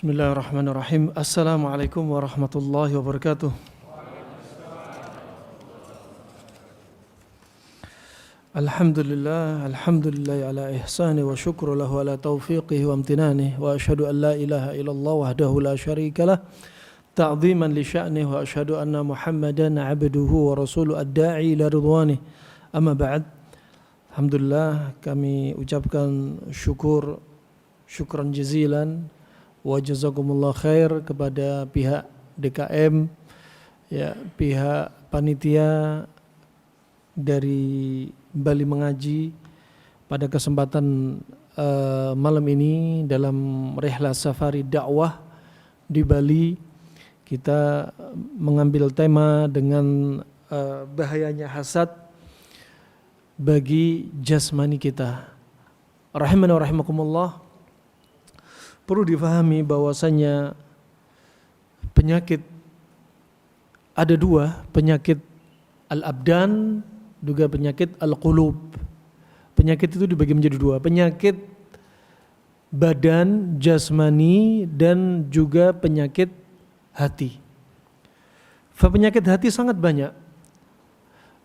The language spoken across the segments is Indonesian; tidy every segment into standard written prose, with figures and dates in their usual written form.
Bismillahirrahmanirrahim. Assalamualaikum warahmatullahi wabarakatuh. Alhamdulillah ala ihsani wa syukru lahu ala taufiqihi wa amtinani wa asyhadu an la ilaha illallah wahdahu la syarika lah ta'ziman li sya'nih wa asyhadu anna Muhammadan abduhu wa rasuluhu ad-da'i ila ridwanih. Amma ba'd. Alhamdulillah, kami ucapkan syukran jazilan wa jazakumullah khair kepada pihak DKM, ya, pihak panitia dari Bali Mengaji pada kesempatan malam ini dalam rihlah safari dakwah di Bali. Kita mengambil tema dengan bahayanya hasad bagi jasmani kita. Rahimana wa rahimakumullah. Perlu difahami bahwasanya penyakit ada dua, penyakit al-abdan juga penyakit al-qulub. Penyakit itu dibagi menjadi dua, penyakit badan jasmani dan juga penyakit hati. Penyakit hati sangat banyak.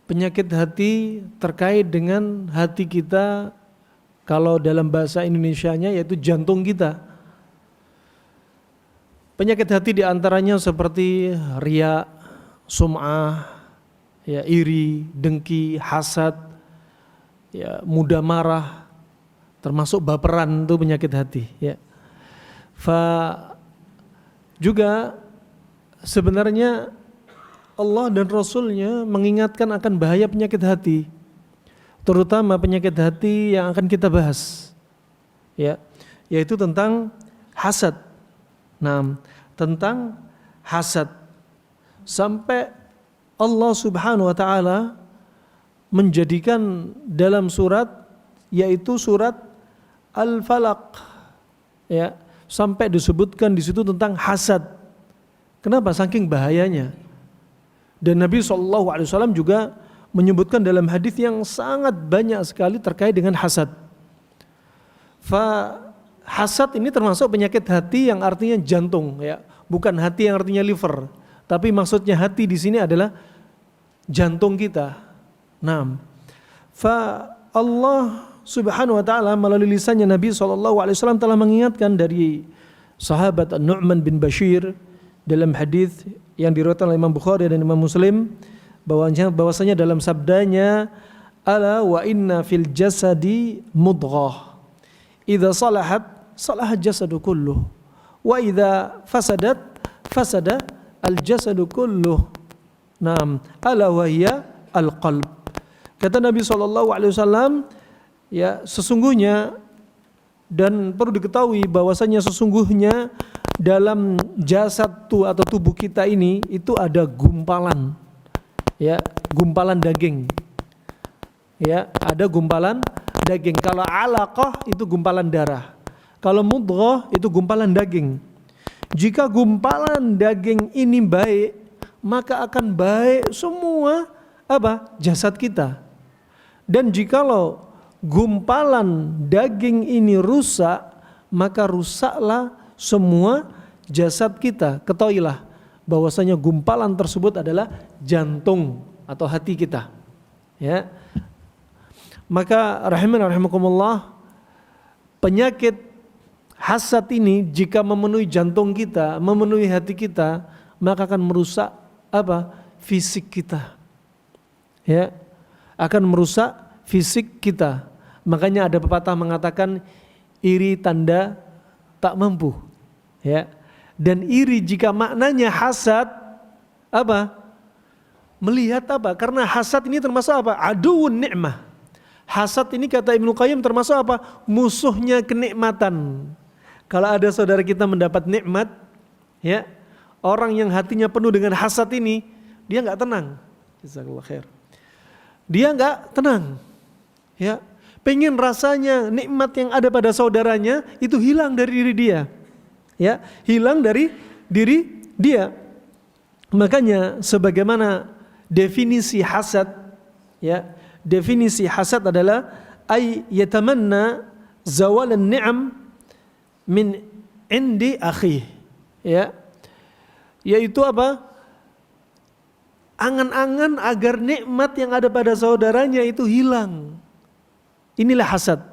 Penyakit hati terkait dengan hati kita, kalau dalam bahasa Indonesianya yaitu jantung kita. Penyakit hati diantaranya seperti riya, sum'ah, ya, iri, dengki, hasad, ya, mudah marah, termasuk baperan, itu penyakit hati. Ya. Juga sebenarnya Allah dan Rasulnya mengingatkan akan bahaya penyakit hati, terutama penyakit hati yang akan kita bahas, ya, yaitu tentang hasad. Nah, tentang hasad, sampai Allah Subhanahu wa taala menjadikan dalam surat, yaitu surat Al-Falaq, ya, sampai disebutkan di situ tentang hasad. Kenapa? Saking bahayanya. Dan Nabi SAW juga menyebutkan dalam hadis yang sangat banyak sekali terkait dengan hasad. Hasad ini termasuk penyakit hati yang artinya jantung, ya, bukan hati yang artinya liver, tapi maksudnya hati di sini adalah jantung kita. Nah, Allah Subhanahu wa taala melalui lisannya Nabi SAW telah mengingatkan dari sahabat An-Nu'man bin Bashir dalam hadis yang diriwayatkan oleh Imam Bukhari dan Imam Muslim, bahwasanya dalam sabdanya, ala wa inna fil jasadi mudghah idza salahat salahat jasadu kulluh wa idza fasadat fasada al jasadu kulluh. Naam, ala wa hiya al qalb. Kata Nabi SAW, ya, sesungguhnya, dan perlu diketahui bahwasanya sesungguhnya dalam jasad atau tubuh kita ini itu ada gumpalan, ya, gumpalan daging, ya, ada gumpalan daging. Kalau alaqah itu gumpalan darah, kalau mudghah itu gumpalan daging. Jika gumpalan daging ini baik, maka akan baik semua jasad kita. Dan jikalau gumpalan daging ini rusak, maka rusaklah semua jasad kita. Ketahuilah bahwasanya gumpalan tersebut adalah jantung atau hati kita, ya. Maka rahimakumullah, penyakit hasad ini jika memenuhi jantung kita, memenuhi hati kita, maka akan merusak fisik kita, ya, akan merusak fisik kita. Makanya ada pepatah mengatakan iri tanda tak mampu, ya. Dan iri jika maknanya hasad, melihat karena hasad ini termasuk aduun ni'mah. Hasad ini kata Ibnu Qayyim termasuk musuhnya kenikmatan. Kalau ada saudara kita mendapat nikmat, ya, orang yang hatinya penuh dengan hasad ini, dia enggak tenang. Jazakallahu khair. Dia enggak tenang, ya. Pengen rasanya nikmat yang ada pada saudaranya itu hilang dari diri dia, ya, hilang dari diri dia. Makanya sebagaimana definisi hasad, ya, definisi hasad adalah ay yatamanna zawalan ni'am min indi akhi, ya, yaitu apa? Angan-angan agar nikmat yang ada pada saudaranya itu hilang. Inilah hasad.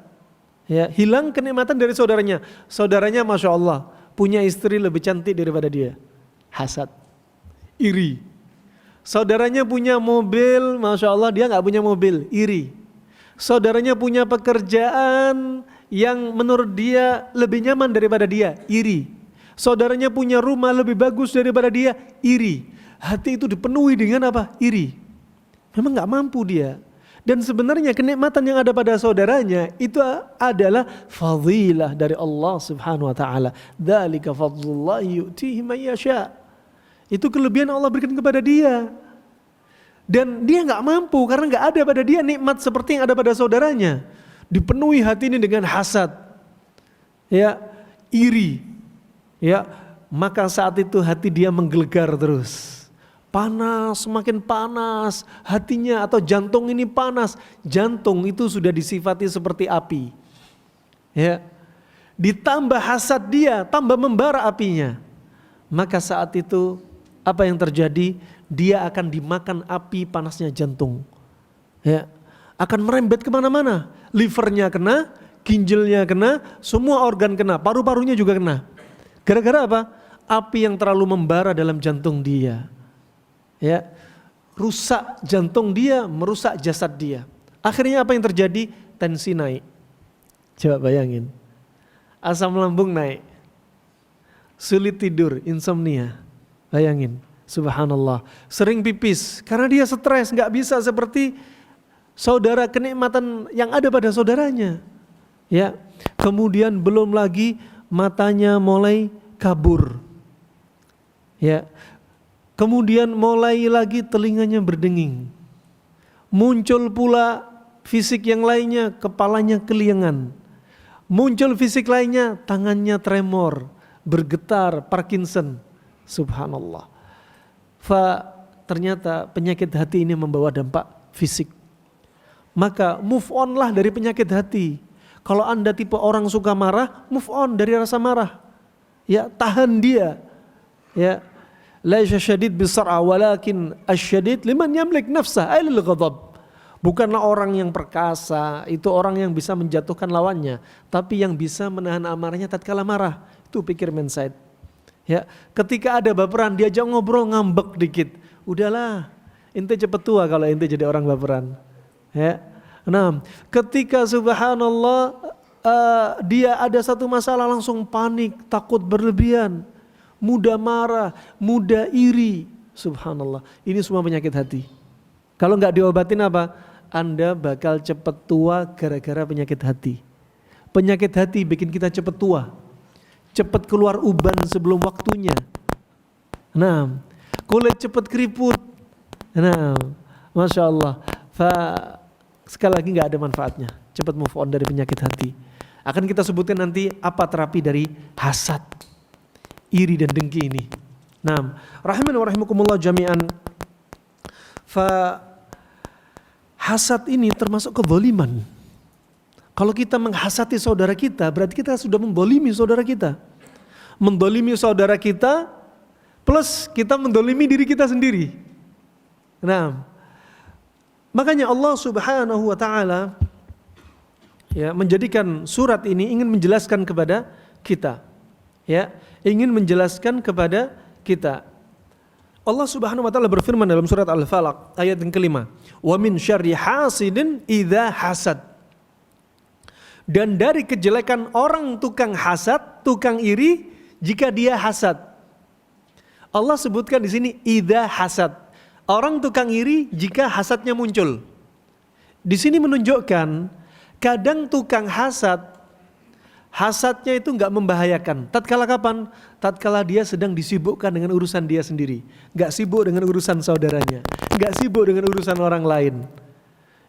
Ya, hilang kenikmatan dari saudaranya. Saudaranya Masya Allah punya istri lebih cantik daripada dia. Hasad, iri. Saudaranya punya mobil, Masya Allah dia gak punya mobil, iri. Saudaranya punya pekerjaan yang menurut dia lebih nyaman daripada dia, iri. Saudaranya punya rumah lebih bagus daripada dia, iri. Hati itu dipenuhi dengan apa? Iri. Memang gak mampu dia. Dan sebenarnya kenikmatan yang ada pada saudaranya itu adalah fadilah dari Allah Subhanahu wa taala. Dzalika fadlullah yu'tihi man yasha. Itu kelebihan Allah berikan kepada dia. Dan dia enggak mampu karena enggak ada pada dia nikmat seperti yang ada pada saudaranya. Dipenuhi hati ini dengan hasad. Ya, iri. Ya, maka saat itu hati dia menggelegar terus. Panas, semakin panas hatinya atau jantung ini panas. Jantung itu sudah disifati seperti api. Ya. Ditambah hasad dia, tambah membara apinya. Maka saat itu apa yang terjadi? Dia akan dimakan api panasnya jantung. Ya. Akan merembet kemana-mana. Livernya kena, ginjalnya kena, semua organ kena, paru-parunya juga kena. Gara-gara apa? Api yang terlalu membara dalam jantung dia. Ya, rusak jantung dia, merusak jasad dia. Akhirnya apa yang terjadi? Tensi naik. Coba bayangin. Asam lambung naik. Sulit tidur, insomnia. Bayangin, subhanallah. Sering pipis karena dia stres, enggak bisa seperti saudara kenikmatan yang ada pada saudaranya. Ya. Kemudian belum lagi matanya mulai kabur. Ya. Kemudian mulai lagi telinganya berdenging. Muncul pula fisik yang lainnya, kepalanya keliengan. Muncul fisik lainnya, tangannya tremor, bergetar, Parkinson. Subhanallah. Ternyata penyakit hati ini membawa dampak fisik. Maka move on lah dari penyakit hati. Kalau Anda tipe orang suka marah, move on dari rasa marah. Ya, tahan dia. Ya. Laisa syadid bisar'a walakin asyadid liman yamlik nafsah ailil ghadab. Bukanlah orang yang perkasa, itu orang yang bisa menjatuhkan lawannya, tapi yang bisa menahan amarahnya tatkala marah. Itu pikir mindset. Ya, ketika ada baperan diajak ngobrol ngambek dikit. Udahlah, ente cepet tua kalau ente jadi orang baperan. Ya. Nah, ketika subhanallah dia ada satu masalah langsung panik, takut berlebihan. Mudah marah, mudah iri. Subhanallah. Ini semua penyakit hati. Kalau enggak diobatin apa? Anda bakal cepat tua gara-gara penyakit hati. Penyakit hati bikin kita cepat tua. Cepat keluar uban sebelum waktunya. Nah, kulit cepat keriput. Nah, Masya Allah. Sekali lagi enggak ada manfaatnya. Cepat move on dari penyakit hati. Akan kita sebutkan nanti apa terapi dari hasad, iri dan dengki ini. Nah, rahiman wa rahimakumullah jami'an. Hasad ini termasuk kezaliman. Kalau kita menghasati saudara kita, berarti kita sudah mendolimi saudara kita. Mendolimi saudara kita plus kita mendolimi diri kita sendiri. Nah, makanya Allah Subhanahu wa taala ya menjadikan surat ini ingin menjelaskan kepada kita. Ya, ingin menjelaskan kepada kita. Allah Subhanahu wa taala berfirman dalam surat Al-Falaq ayat yang kelima, "Wa min syarri hasidin idza hasad." Dan dari kejelekan orang tukang hasad, tukang iri jika dia hasad. Allah sebutkan di sini idza hasad. Orang tukang iri jika hasadnya muncul. Di sini menunjukkan kadang tukang hasad hasadnya itu enggak membahayakan. Tatkala kapan? Tatkala dia sedang disibukkan dengan urusan dia sendiri. Enggak sibuk dengan urusan saudaranya. Enggak sibuk dengan urusan orang lain.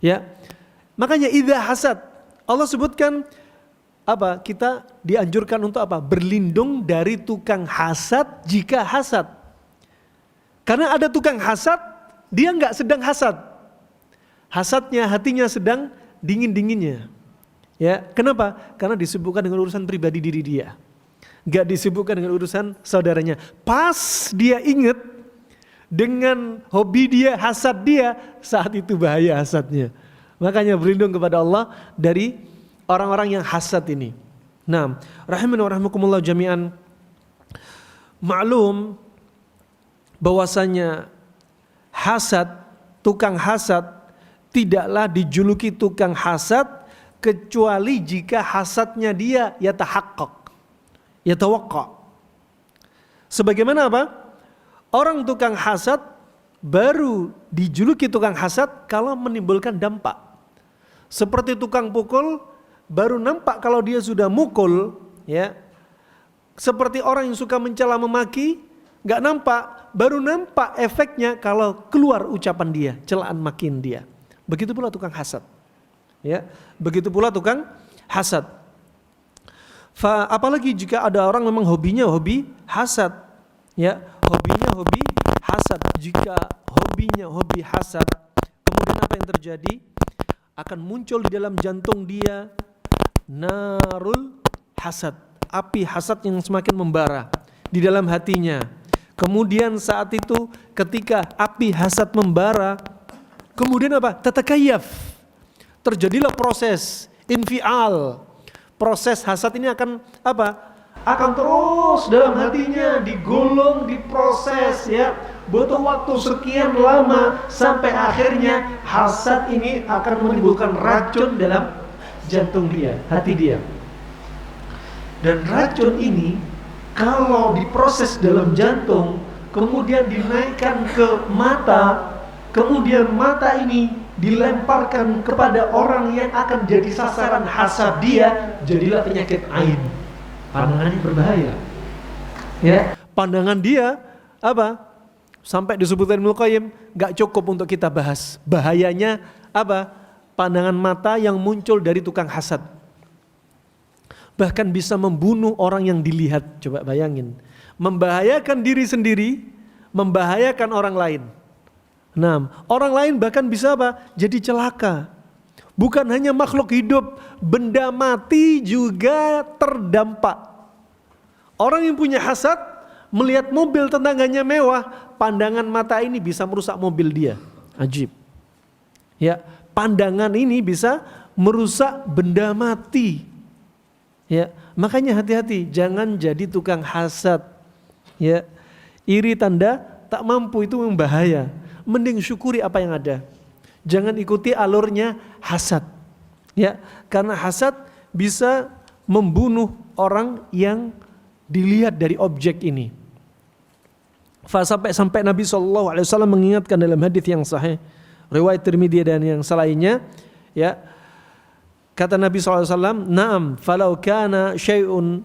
Ya. Makanya idza hasad. Allah sebutkan apa? Kita dianjurkan untuk apa? Berlindung dari tukang hasad jika hasad. Karena ada tukang hasad, dia enggak sedang hasad. Hasadnya, hatinya sedang dingin-dinginnya. Ya, kenapa? Karena disibukkan dengan urusan pribadi diri dia. Gak disibukkan dengan urusan saudaranya. Pas dia ingat dengan hobi dia, hasad dia, saat itu bahaya hasadnya. Makanya berlindung kepada Allah dari orang-orang yang hasad ini. Nah, rahimani wa rahimakumullah jami'an. Maklum bahwasanya hasad, tukang hasad tidaklah dijuluki tukang hasad kecuali jika hasadnya dia yatahaqqaq, yatawaqqa. Sebagaimana apa? Orang tukang hasad baru dijuluki tukang hasad kalau menimbulkan dampak. Seperti tukang pukul baru nampak kalau dia sudah mukul, ya. Seperti orang yang suka mencela memaki, nggak nampak, baru nampak efeknya kalau keluar ucapan dia, celaan makin dia. Begitu pula tukang hasad, ya. Begitu pula tukang hasad. Apalagi jika ada orang memang hobinya hobi hasad, ya, hobinya hobi hasad. Jika hobinya hobi hasad, kemudian apa yang terjadi? Akan muncul di dalam jantung dia narul hasad, api hasad yang semakin membara di dalam hatinya. Kemudian saat itu ketika api hasad membara, kemudian apa? Tatakayaf. Terjadilah proses infial. Proses hasad ini akan apa? Akan terus dalam hatinya digolong, diproses, ya. Butuh waktu sekian lama sampai akhirnya hasad ini akan menimbulkan racun dalam jantung dia, hati dia. Dan racun ini kalau diproses dalam jantung, kemudian dinaikkan ke mata, kemudian mata ini dilemparkan kepada orang yang akan jadi sasaran hasad dia, jadilah penyakit ain. Pandangannya berbahaya. Ya, pandangan dia apa? Sampai disebutkan Ibnu Qayyim, gak cukup untuk kita bahas. Bahayanya apa? Pandangan mata yang muncul dari tukang hasad. Bahkan bisa membunuh orang yang dilihat. Coba bayangin, membahayakan diri sendiri, membahayakan orang lain. Nah, orang lain bahkan bisa apa? Jadi celaka. Bukan hanya makhluk hidup, benda mati juga terdampak. Orang yang punya hasad melihat mobil tetangganya mewah, pandangan mata ini bisa merusak mobil dia. Ajib. Ya, pandangan ini bisa merusak benda mati. Ya, makanya hati-hati, jangan jadi tukang hasad. Ya, iri tanda tak mampu itu membahaya. Mending syukuri apa yang ada. Jangan ikuti alurnya hasad. Ya, karena hasad bisa membunuh orang yang dilihat dari objek ini. Sampai Nabi SAW mengingatkan dalam hadis yang sahih, riwayat Tirmidzi dan yang selainnya, ya. Kata Nabi SAW, "Na'am, falau kana syai'un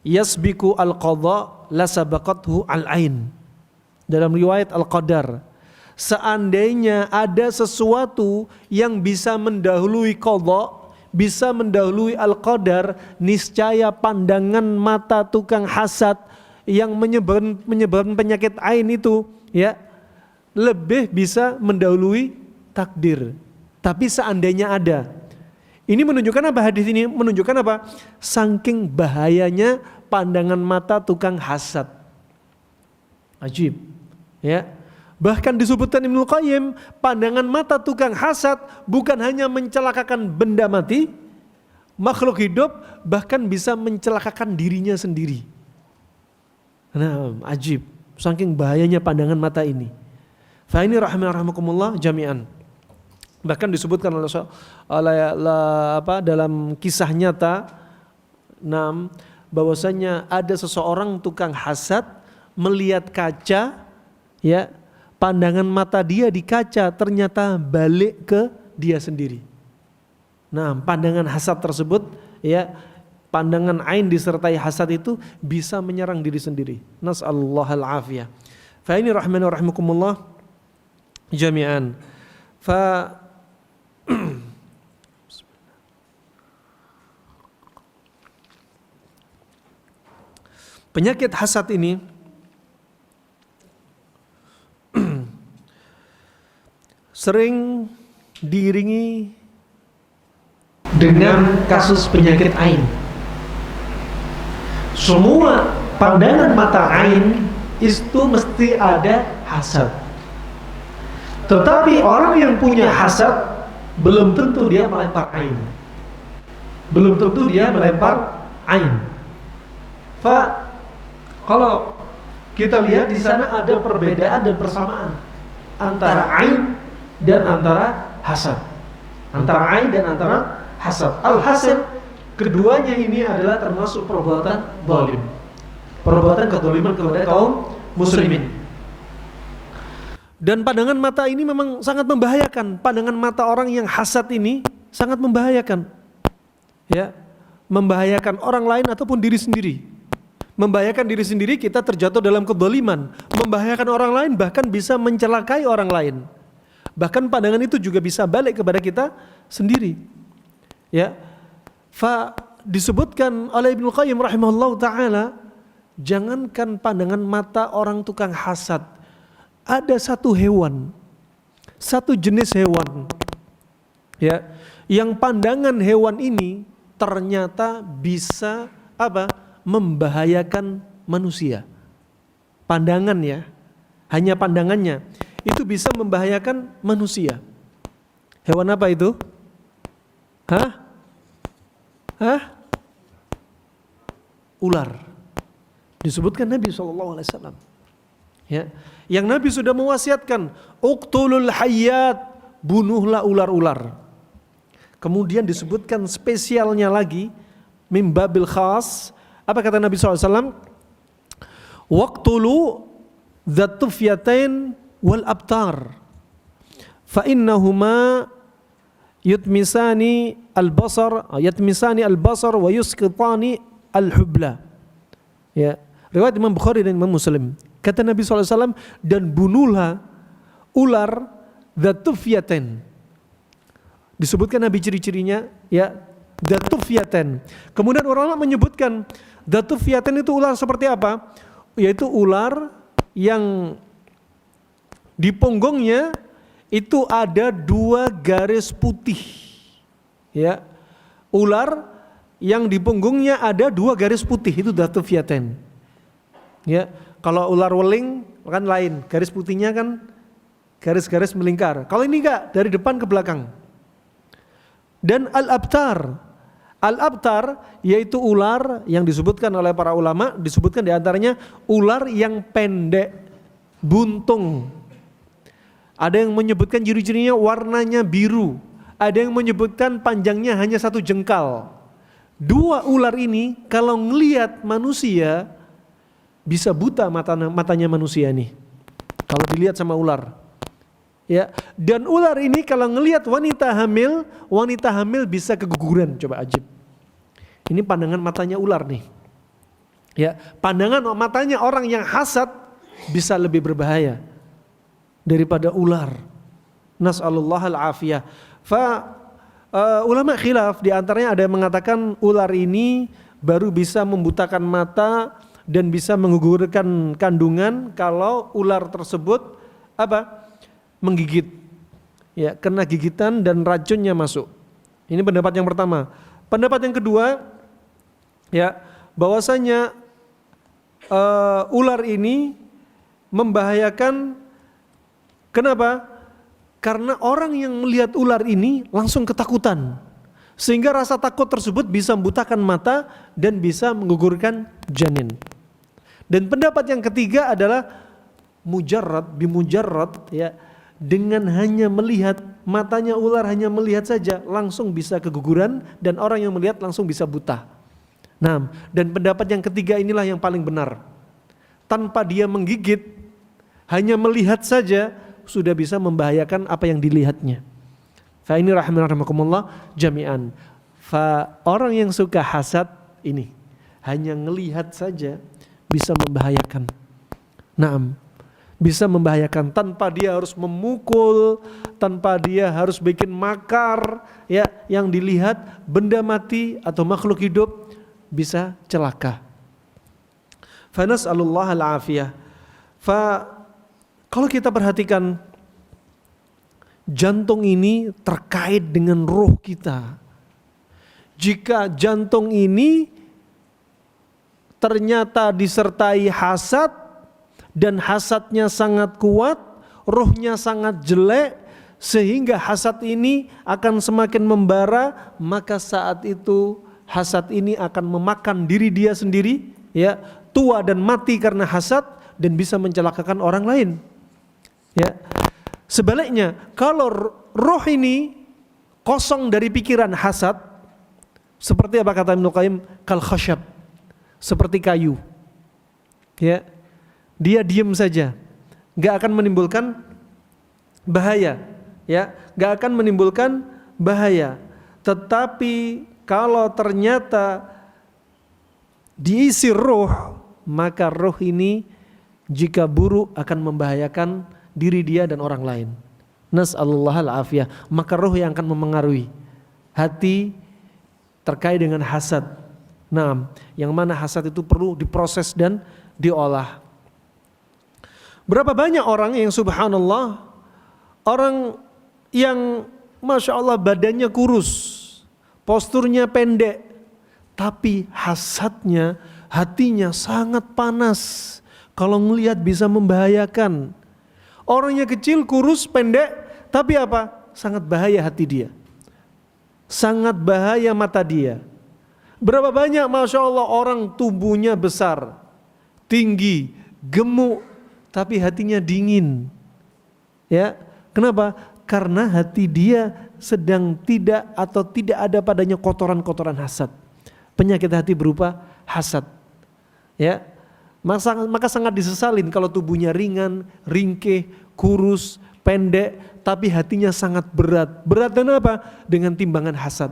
yasbiku al-qadha lasabaqathu al-ain." Dalam riwayat Al-Qadar, seandainya ada sesuatu yang bisa mendahului qadha, bisa mendahului al-qadar, niscaya pandangan mata tukang hasad yang menyebabkan penyakit ain itu, ya, lebih bisa mendahului takdir. Tapi seandainya ada. Ini menunjukkan apa hadis ini? Menunjukkan apa? Saking bahayanya pandangan mata tukang hasad. Ajib. Ya. Bahkan disebutkan Ibnu Qayyim, pandangan mata tukang hasad bukan hanya mencelakakan benda mati, makhluk hidup, bahkan bisa mencelakakan dirinya sendiri. Nah, ajib. Saking bahayanya pandangan mata ini. Fa ini rahimakumullah jami'an. Bahkan disebutkan dalam kisah nyata, bahwasanya ada seseorang tukang hasad melihat kaca, ya, pandangan mata dia di kaca ternyata balik ke dia sendiri. Nah, pandangan hasad tersebut, ya, pandangan ain disertai hasad itu bisa menyerang diri sendiri. Nas'allahu al-afiyah. Fa ini rahmani wa rahimakumullah jami'an. Fa penyakit hasad ini sering diiringi dengan kasus penyakit ain. semua pandangan mata ain itu mesti ada hasad. Tetapi orang yang punya hasad belum tentu dia melempar ain. Belum tentu dia melempar ain. Kalau kita lihat di sana ada perbedaan dan persamaan antara ain dan antara hasad. Antara ain dan antara hasad. Al-hasad, keduanya ini adalah termasuk perbuatan zalim. Perbuatan kezaliman kepada kaum muslimin. Dan pandangan mata ini memang sangat membahayakan. Pandangan mata orang yang hasad ini sangat membahayakan. Ya, membahayakan orang lain ataupun diri sendiri. Membahayakan diri sendiri, kita terjatuh dalam kezaliman. Membahayakan orang lain, bahkan bisa mencelakai orang lain. Bahkan pandangan itu juga bisa balik kepada kita sendiri. Ya. Disebutkan oleh Ibnu Qayyim rahimahullah ta'ala, jangankan pandangan mata orang tukang hasad, ada satu hewan, satu jenis hewan, ya, yang pandangan hewan ini ternyata bisa membahayakan manusia. Pandangannya, hanya pandangannya itu bisa membahayakan manusia. Hewan apa itu? Ular. Disebutkan Nabi SAW. Ya, yang Nabi sudah mewasiatkan, uqtulul hayyat, bunuhlah ular-ular. Kemudian disebutkan spesialnya lagi, mim babil khas, apa kata Nabi SAW? Waqtulu dzatufyatain wal abtar, fa innahuma yutmisani al-basar wa yusqitani al-hubla. Ya, riwayat Imam Bukhari dan Imam Muslim. Kata Nabi SAW, dan bunuhlah ular dzatufyatain. Disebutkan Nabi ciri-cirinya, ya, dzatufyatain. Kemudian ulama menyebutkan dzatufyatain itu ular seperti apa? Yaitu ular yang di punggungnya itu ada 2 garis putih. Ya. Ular yang di punggungnya ada 2 garis putih, itu dzatufyatain. Ya. Kalau ular weling kan lain, garis putihnya kan garis-garis melingkar. Kalau ini enggak, dari depan ke belakang. Dan al-abtar yaitu ular yang disebutkan oleh para ulama, disebutkan diantaranya ular yang pendek, buntung. Ada yang menyebutkan ciri-cirinya warnanya biru, ada yang menyebutkan panjangnya hanya 1 jengkal. 2 ular ini kalau ngelihat manusia bisa buta matanya manusia nih. Kalau dilihat sama ular. Ya, dan ular ini kalau ngelihat wanita hamil bisa keguguran, coba ajib. Ini pandangan matanya ular nih. Ya, pandangan matanya orang yang hasad bisa lebih berbahaya daripada ular. Nas'alullahal afiyah. Ulama khilaf, di antaranya ada yang mengatakan ular ini baru bisa membutakan mata dan bisa menggugurkan kandungan kalau ular tersebut menggigit. Ya, kena gigitan dan racunnya masuk. Ini pendapat yang pertama. Pendapat yang kedua, ya, bahwasanya ular ini membahayakan. Kenapa? Karena orang yang melihat ular ini langsung ketakutan, sehingga rasa takut tersebut bisa membutakan mata dan bisa menggugurkan janin. Dan pendapat yang ketiga adalah bimujarrad, ya, dengan hanya melihat, matanya ular hanya melihat saja langsung bisa keguguran dan orang yang melihat langsung bisa buta. Nah, dan pendapat yang ketiga inilah yang paling benar. Tanpa dia menggigit, hanya melihat saja sudah bisa membahayakan apa yang dilihatnya. Fa ini rahimakumullah jami'an. Orang yang suka hasad ini hanya melihat saja bisa membahayakan. Naam, bisa membahayakan tanpa dia harus memukul, tanpa dia harus bikin makar, ya, yang dilihat benda mati atau makhluk hidup bisa celaka. Fa nas'alullahal afiyah. Kalau kita perhatikan, jantung ini terkait dengan roh kita. Jika jantung ini ternyata disertai hasad dan hasadnya sangat kuat, ruhnya sangat jelek, sehingga hasad ini akan semakin membara, maka saat itu hasad ini akan memakan diri dia sendiri, ya, tua dan mati karena hasad dan bisa mencelakakan orang lain. Ya. Sebaliknya, kalau roh ini kosong dari pikiran hasad, seperti apa kata Ibnu Qayyim, kal khasyab, seperti kayu. Ya. Dia diam saja, enggak akan menimbulkan bahaya, ya, enggak akan menimbulkan bahaya. Tetapi kalau ternyata diisi roh, maka roh ini jika buruk akan membahayakan diri dia dan orang lain. Nas'alullahal afiyah. Maka roh yang akan memengaruhi hati terkait dengan hasad. Nah, yang mana hasad itu perlu diproses dan diolah. Berapa banyak orang yang subhanallah, orang yang masya Allah badannya kurus, posturnya pendek, tapi hasadnya, hatinya sangat panas. Kalau ngelihat bisa membahayakan. Orangnya kecil, kurus, pendek, tapi apa? Sangat bahaya hati dia. Sangat bahaya mata dia. Berapa banyak masya Allah orang tubuhnya besar, tinggi, gemuk, tapi hatinya dingin. Ya, kenapa? Karena hati dia sedang tidak atau tidak ada padanya kotoran-kotoran hasad. Penyakit hati berupa hasad. Ya, maka sangat disesalin kalau tubuhnya ringan, ringkih, kurus, pendek, tapi hatinya sangat berat. Berat dan apa? Dengan timbangan hasad.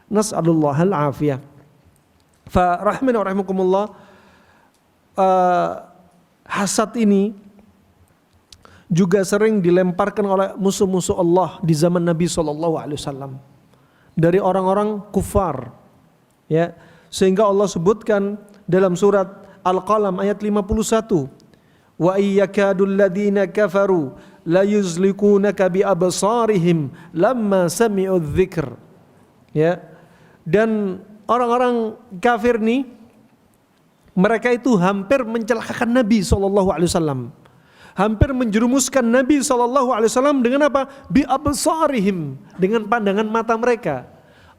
Nas'alullahal afiyah. Fa rahimana wa rahimakumullah, hasad ini juga sering dilemparkan oleh musuh-musuh Allah di zaman Nabi SAW dari orang-orang kufar, ya, sehingga Allah sebutkan dalam surat Al-Qalam ayat 51, wa iyyakadul ladzina kafaru la yuzlikunaka bi absarihim lamma sami'u dzikr. Ya, dan orang-orang kafir nih, mereka itu hampir mencelakakan Nabi SAW, hampir menjerumuskan Nabi SAW dengan apa? Bi absarihim, dengan pandangan mata mereka.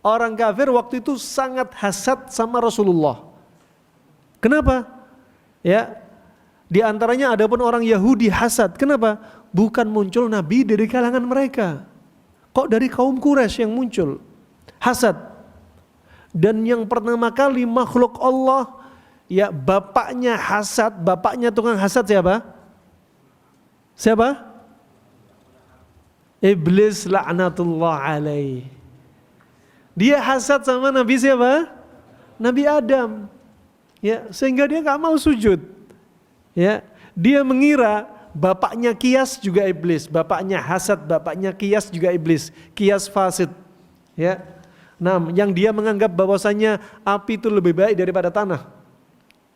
Orang kafir waktu itu sangat hasad sama Rasulullah. Kenapa? Ya, di antaranya ada pun orang Yahudi hasad. Kenapa? Bukan muncul Nabi dari kalangan mereka, kok dari kaum Quraisy yang muncul hasad. Dan yang pertama kali makhluk Allah, ya, bapaknya hasad, bapaknya tukang hasad siapa? Siapa? Iblis laknatullah alaih. Dia hasad sama Nabi siapa? Nabi Adam. Ya, sehingga dia enggak mau sujud. Ya, dia mengira bapaknya Qiyas juga iblis, bapaknya hasad, bapaknya Qiyas juga iblis, Qiyas fasid. Ya. Nah, yang dia menganggap bahwasanya api itu lebih baik daripada tanah.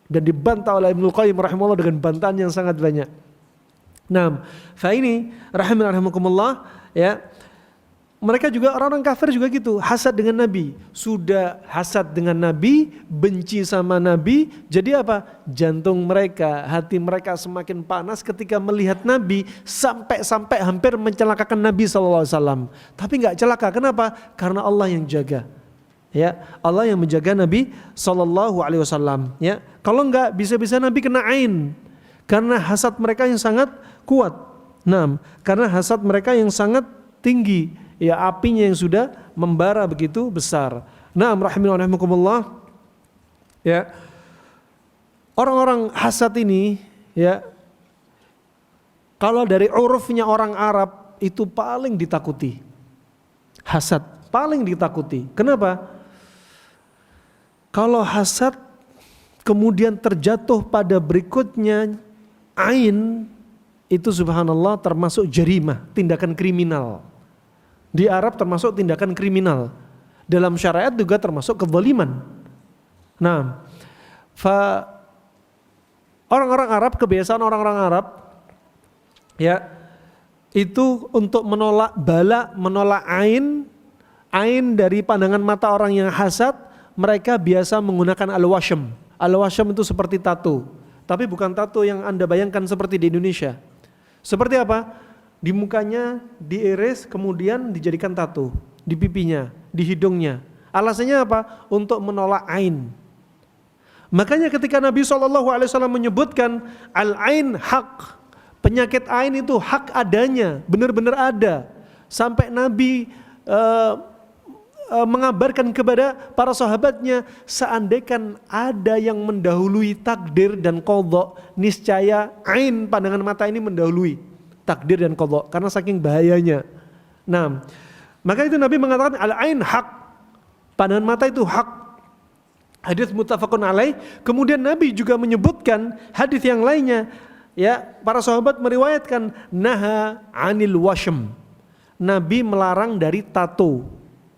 Dan dibantah oleh Ibnu Qayyim rahimahullah dengan bantahan yang sangat banyak. Nah, fa ini rahimakumullah, ya. Mereka juga orang-orang kafir juga gitu, hasad dengan Nabi. Sudah hasad dengan Nabi, benci sama Nabi, jadi apa? Jantung mereka, hati mereka semakin panas ketika melihat Nabi, sampai hampir mencelakakan Nabi SAW. Tapi enggak celaka, kenapa? Karena Allah yang jaga. Ya, Allah yang menjaga Nabi SAW. Ya, kalau enggak bisa-bisa Nabi kena ain, karena hasad mereka yang sangat kuat. Nah, karena hasad mereka yang sangat tinggi, ya, apinya yang sudah membara begitu besar. Nah, rahimakumullah, ya, orang-orang hasad ini, ya, kalau dari urufnya orang Arab itu paling ditakuti. Hasad paling ditakuti. Kenapa? Kalau hasad kemudian terjatuh pada berikutnya ain, itu subhanallah termasuk jarimah, tindakan kriminal. Di Arab termasuk tindakan kriminal. Dalam syariat juga termasuk kezaliman. Nah, orang-orang Arab, kebiasaan orang-orang Arab, ya, itu untuk menolak bala, menolak ain dari pandangan mata orang yang hasad, mereka biasa menggunakan al-washm. Al-washam itu seperti tato, tapi bukan tato yang Anda bayangkan seperti di Indonesia. Seperti apa? Di mukanya diiris kemudian dijadikan tato, di pipinya, di hidungnya. Alasannya apa? Untuk menolak ain. Makanya ketika Nabi SAW menyebutkan al-ain hak, penyakit ain itu hak adanya, benar-benar ada. Sampai Nabi mengabarkan kepada para sahabatnya, seandainya ada yang mendahului takdir dan qadha, niscaya ain, pandangan mata ini mendahului takdir dan qadha karena saking bahayanya. Nah, maka itu Nabi mengatakan al-ain hak, pandangan mata itu hak. Hadis muttafaqun alaih. Kemudian Nabi juga menyebutkan hadis yang lainnya, ya, para sahabat meriwayatkan naha anil washm. Nabi melarang dari tato.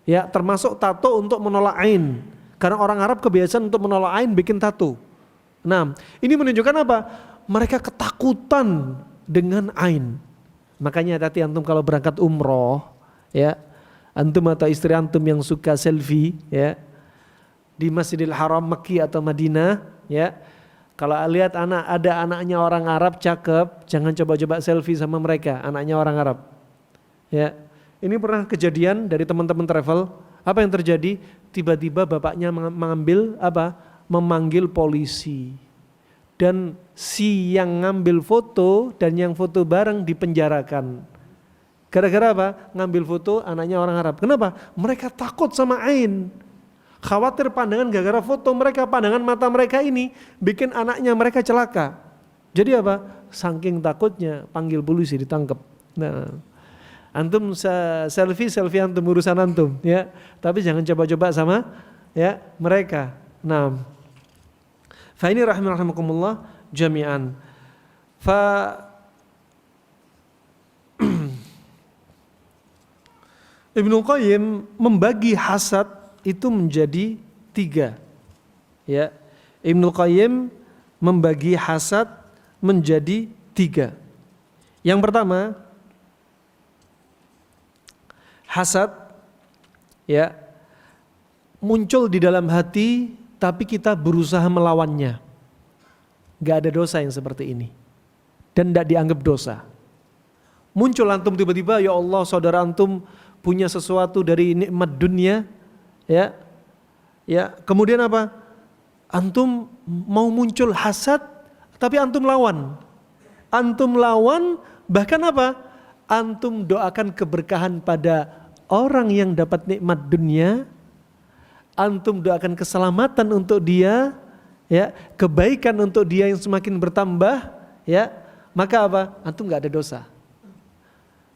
Ya, termasuk tato untuk menolak ain. Karena orang Arab kebiasaan untuk menolak ain bikin tato. Nah, ini menunjukkan apa? Mereka ketakutan dengan ain. Makanya hati antum kalau berangkat umroh, ya, antum atau istri antum yang suka selfie, ya, di Masjidil Haram Mekki atau Madinah, ya, kalau lihat ada anaknya orang Arab cakep, jangan coba-coba selfie sama mereka, anaknya orang Arab. Ya, ini pernah kejadian dari teman-teman travel. Apa yang terjadi? Tiba-tiba bapaknya memanggil polisi, dan si yang ngambil foto dan yang foto bareng dipenjarakan. Gara-gara apa? Ngambil foto anaknya orang Arab. Kenapa? Mereka takut sama ain. Khawatir pandangan gara-gara foto mereka, pandangan mata mereka ini bikin anaknya mereka celaka. Jadi apa? Saking takutnya panggil polisi, ditangkap. Nah, antum selfie antum, urusan antum, ya. Tapi jangan coba-coba sama, ya, mereka. Nah, fa ini rahimakumullah jami'an. Ibnu Qayyim membagi hasad itu menjadi 3. Ya, Ibnu Qayyim membagi hasad menjadi 3. Yang pertama, hasad, ya, muncul di dalam hati tapi kita berusaha melawannya. Gak ada dosa yang seperti ini dan tidak dianggap dosa. Muncul antum tiba-tiba, ya Allah, saudara antum punya sesuatu dari nikmat dunia, ya, kemudian apa? Antum mau muncul hasad, tapi antum lawan, bahkan apa? Antum doakan keberkahan pada orang yang dapat nikmat dunia, antum doakan keselamatan untuk dia, ya, kebaikan untuk dia yang semakin bertambah, ya, maka apa? Antum nggak ada dosa.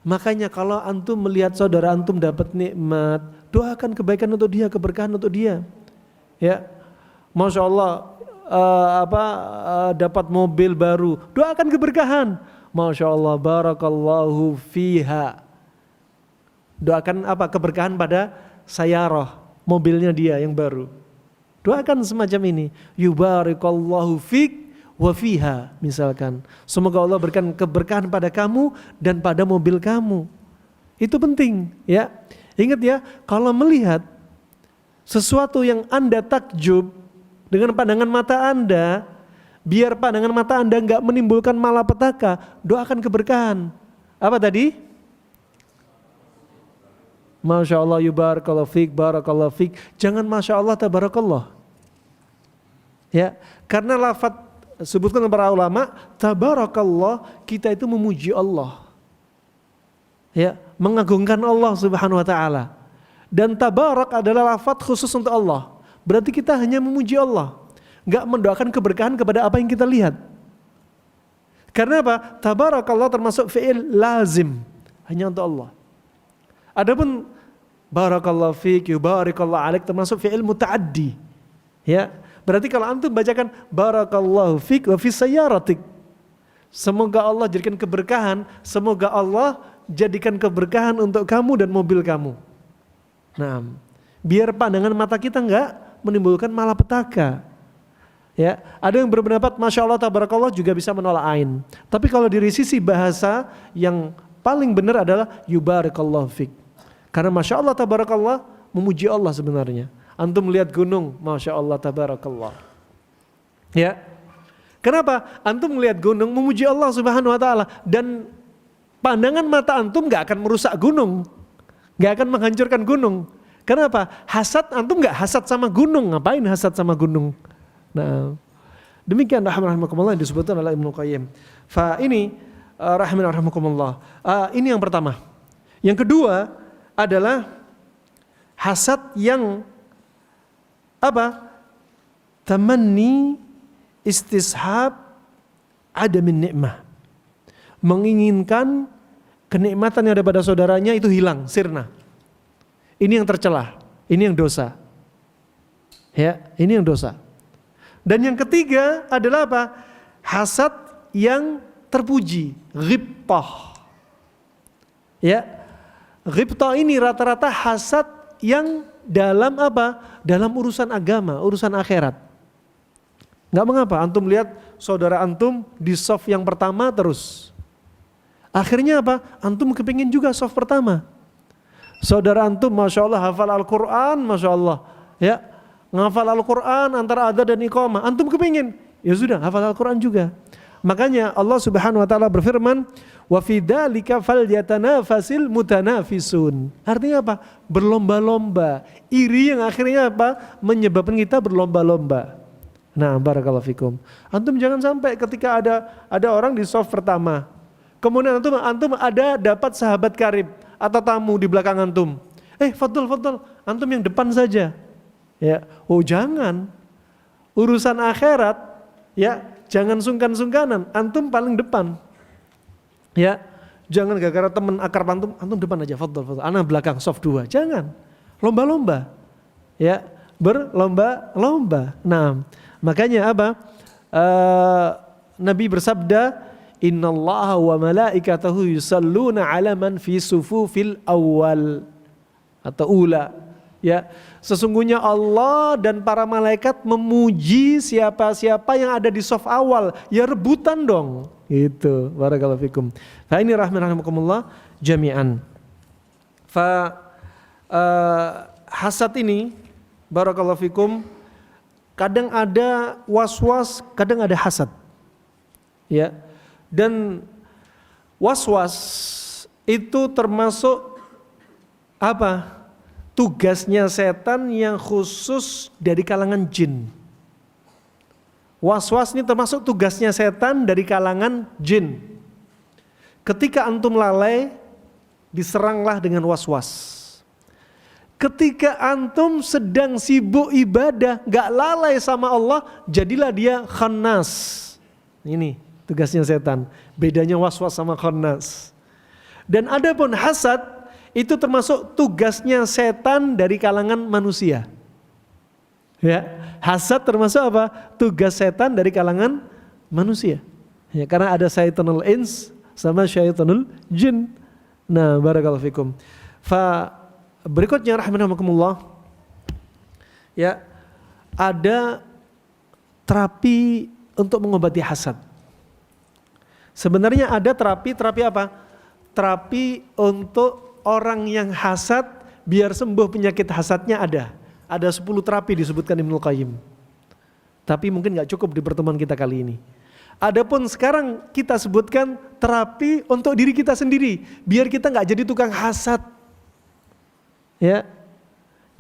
Makanya kalau antum melihat saudara antum dapat nikmat, doakan kebaikan untuk dia, keberkahan untuk dia. Ya, masya Allah, dapat mobil baru, doakan keberkahan. Masya Allah, barakallahu fiha. Doakan apa? Keberkahan pada sayyarah, mobilnya dia yang baru. Doakan semacam ini. Yubarikallahu fik wa fiha, misalkan. Semoga Allah berikan keberkahan pada kamu dan pada mobil kamu. Itu penting, ya. Ingat ya, kalau melihat sesuatu yang Anda takjub dengan pandangan mata Anda, biar pandangan mata Anda enggak menimbulkan malapetaka, doakan keberkahan. Apa tadi? Masya Allah, yubarakallahu fik, barakallahu fik. Jangan Masya Allah, tabarakallah. Ya, karena lafaz sebutkan para ulama, tabarakallah, kita itu memuji Allah, ya, mengagungkan Allah Subhanahu wa taala. Dan tabarak adalah lafaz khusus untuk Allah. Berarti kita hanya memuji Allah, enggak mendoakan keberkahan kepada apa yang kita lihat. Karena apa? Tabarakallah termasuk fi'il lazim, hanya untuk Allah. Adapun barakallahu fik, yubarikallahu alaik termasuk fi'il muta'addi. Ya, berarti kalau antum bacakan barakallahu fik wa fi sayyaratik, semoga Allah jadikan keberkahan, semoga Allah jadikan keberkahan untuk kamu dan mobil kamu. Nah, biar pandangan mata kita enggak menimbulkan malapetaka. Ya, ada yang berpendapat Masya Allah tabarakallah juga bisa menolak ain. Tapi kalau dari sisi bahasa yang paling benar adalah yubarikallahu fik. Karena Masya Allah tabarakallah memuji Allah sebenarnya. Antum melihat gunung, Masya Allah tabarakallah. Ya. Kenapa? Antum melihat gunung memuji Allah Subhanahu wa taala dan pandangan mata antum enggak akan merusak gunung. Enggak akan menghancurkan gunung. Kenapa? Hasad antum enggak hasad sama gunung, ngapain hasad sama gunung? Nah, demikian rahimakumullah yang disebutkan oleh Ibnu Qayyim. Fa ini rahimakumullah. Ini yang pertama. Yang kedua adalah hasad yang apa? Tamanni istishab adamin nikmah. Menginginkan kenikmatan yang ada pada saudaranya itu hilang, sirna. Ini yang tercela, ini yang dosa. Ya, ini yang dosa. Dan yang ketiga adalah apa? Hasad yang terpuji, ghibtah. Ya. Ghibtah ini rata-rata hasad yang dalam apa? Dalam urusan agama, urusan akhirat. Enggak mengapa antum lihat saudara antum di saf yang pertama terus. Akhirnya apa? Antum kepingin juga saf pertama. Saudara antum Masya Allah hafal Al-Quran, Masya Allah. Ya, ngafal Al-Quran antara adzan dan iqamah. Antum kepingin, ya sudah hafal Al-Quran juga. Makanya Allah Subhanahu wa taala berfirman, "Wa fi dzalika falyatanafasil mutanafisun." Artinya apa? Berlomba-lomba. Iri yang akhirnya apa? Menyebabkan kita berlomba-lomba. Nah, barakallahu fikum. Antum jangan sampai ketika ada orang di saf pertama, kemudian antum ada dapat sahabat karib atau tamu di belakang antum. Fadl, antum yang depan saja. Ya, oh jangan. Urusan akhirat, ya, jangan sungkan-sungkanan. Antum paling depan. Ya, jangan gara-gara teman akar antum depan aja. Fadl. Ana belakang saf 2. Jangan. Lomba-lomba. Ya, berlomba-lomba. Nah, makanya apa? Nabi bersabda, "Innallaha wa malaikatahu yusalluna 'ala man fi sufufil awwal." Atau ula. Ya, sesungguhnya Allah dan para malaikat memuji siapa-siapa yang ada di saf awal. Ya rebutan dong. Gitu. Barakallahu fikum. Fa ini rahimakumullah jami'an. Hasad ini barakallahu fikum kadang ada was-was, kadang ada hasad. Ya. Dan was-was itu termasuk apa? Tugasnya setan yang khusus dari kalangan jin. Was-was ini termasuk tugasnya setan dari kalangan jin. Ketika antum lalai, diseranglah dengan was-was. Ketika antum sedang sibuk ibadah, gak lalai sama Allah, jadilah dia khannas. Ini tugasnya setan. Bedanya was-was sama khannas. Dan adapun hasad, itu termasuk tugasnya setan dari kalangan manusia. Ya, hasad termasuk apa? Tugas setan dari kalangan manusia. Ya, karena ada syaitanul ins sama syaitanul jin. Nah, barakallahu fikum. Berikutnya rahimakumullah. Ya, ada terapi untuk mengobati hasad. Sebenarnya ada terapi apa? Terapi untuk orang yang hasad biar sembuh penyakit hasadnya ada. Ada 10 terapi disebutkan Ibnu Qayyim. Tapi mungkin gak cukup di pertemuan kita kali ini. Adapun sekarang kita sebutkan terapi untuk diri kita sendiri. Biar kita gak jadi tukang hasad. Ya.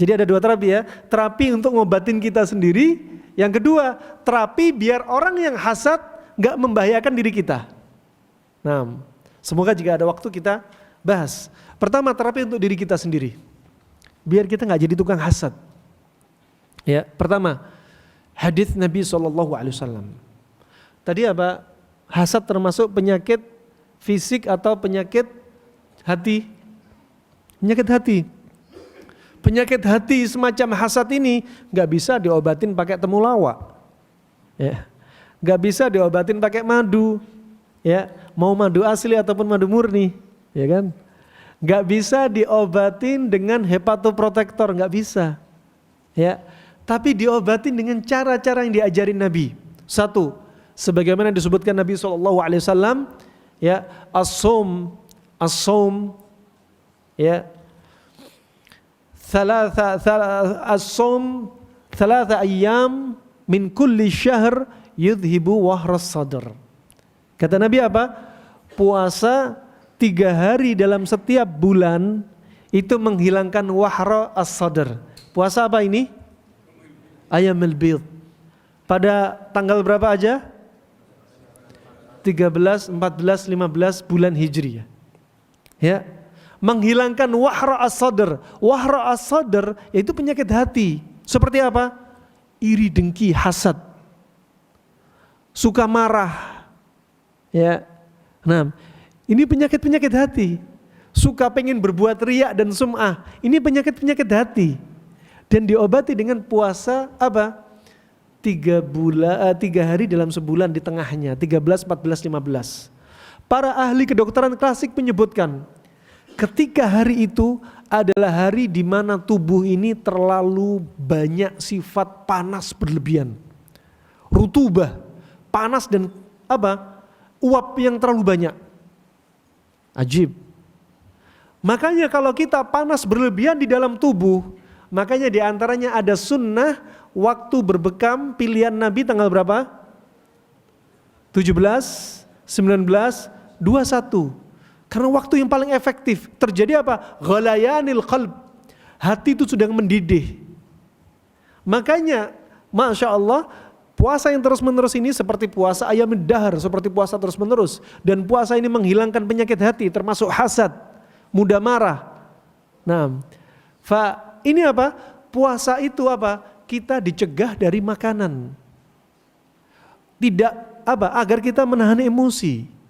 Jadi ada 2 terapi ya. Terapi untuk ngobatin kita sendiri. Yang kedua, terapi biar orang yang hasad gak membahayakan diri kita. Nah, semoga jika ada waktu kita bahas. Pertama, terapi untuk diri kita sendiri. Biar kita gak jadi tukang hasad. Ya, pertama, hadis Nabi SAW. Tadi apa? Hasad termasuk penyakit fisik atau penyakit hati? Penyakit hati. Penyakit hati semacam hasad ini gak bisa diobatin pakai temulawak. Ya. Gak bisa diobatin pakai madu. Ya, mau madu asli ataupun madu murni. Ya kan? Gak bisa diobatin dengan hepatoprotektor, gak bisa. Ya, tapi diobatin dengan cara-cara yang diajarin Nabi. 1, sebagaimana disebutkan Nabi SAW, ya, as-sawm, ya, as-sawm 3 ayyam min kulli syahr yudhibu wahras sadr. Kata Nabi apa? Puasa 3 hari dalam setiap bulan itu menghilangkan wahra as-sadr. Puasa apa ini? Ayyamul bid. Pada tanggal berapa aja? 13, 14, 15 bulan Hijriah. Ya. Menghilangkan wahra as-sadr. Wahra as-sadr yaitu penyakit hati. Seperti apa? Iri, dengki, hasad. Suka marah. Ya. Nah, ini penyakit-penyakit hati. Suka pengen berbuat riya dan sum'ah. Ini penyakit-penyakit hati. Dan diobati dengan puasa apa? 3 hari dalam sebulan di tengahnya, 13, 14, 15. Para ahli kedokteran klasik menyebutkan, ketika hari itu adalah hari di mana tubuh ini terlalu banyak sifat panas berlebihan. Rutubah, panas dan apa? Uap yang terlalu banyak. Ajib. Makanya kalau kita panas berlebihan di dalam tubuh, makanya di antaranya ada sunnah waktu berbekam pilihan Nabi tanggal berapa? 17, 19, 21. Karena waktu yang paling efektif. Terjadi apa? Ghalayanil qalb. Hati itu sedang mendidih. Makanya, Masya Allah, puasa yang terus-menerus ini seperti puasa ayyamid dahr, seperti puasa terus-menerus. Dan puasa ini menghilangkan penyakit hati, termasuk hasad, mudah marah. Nah, ini apa? Puasa itu apa? Kita dicegah dari makanan. Tidak apa? Agar kita menahan emosi.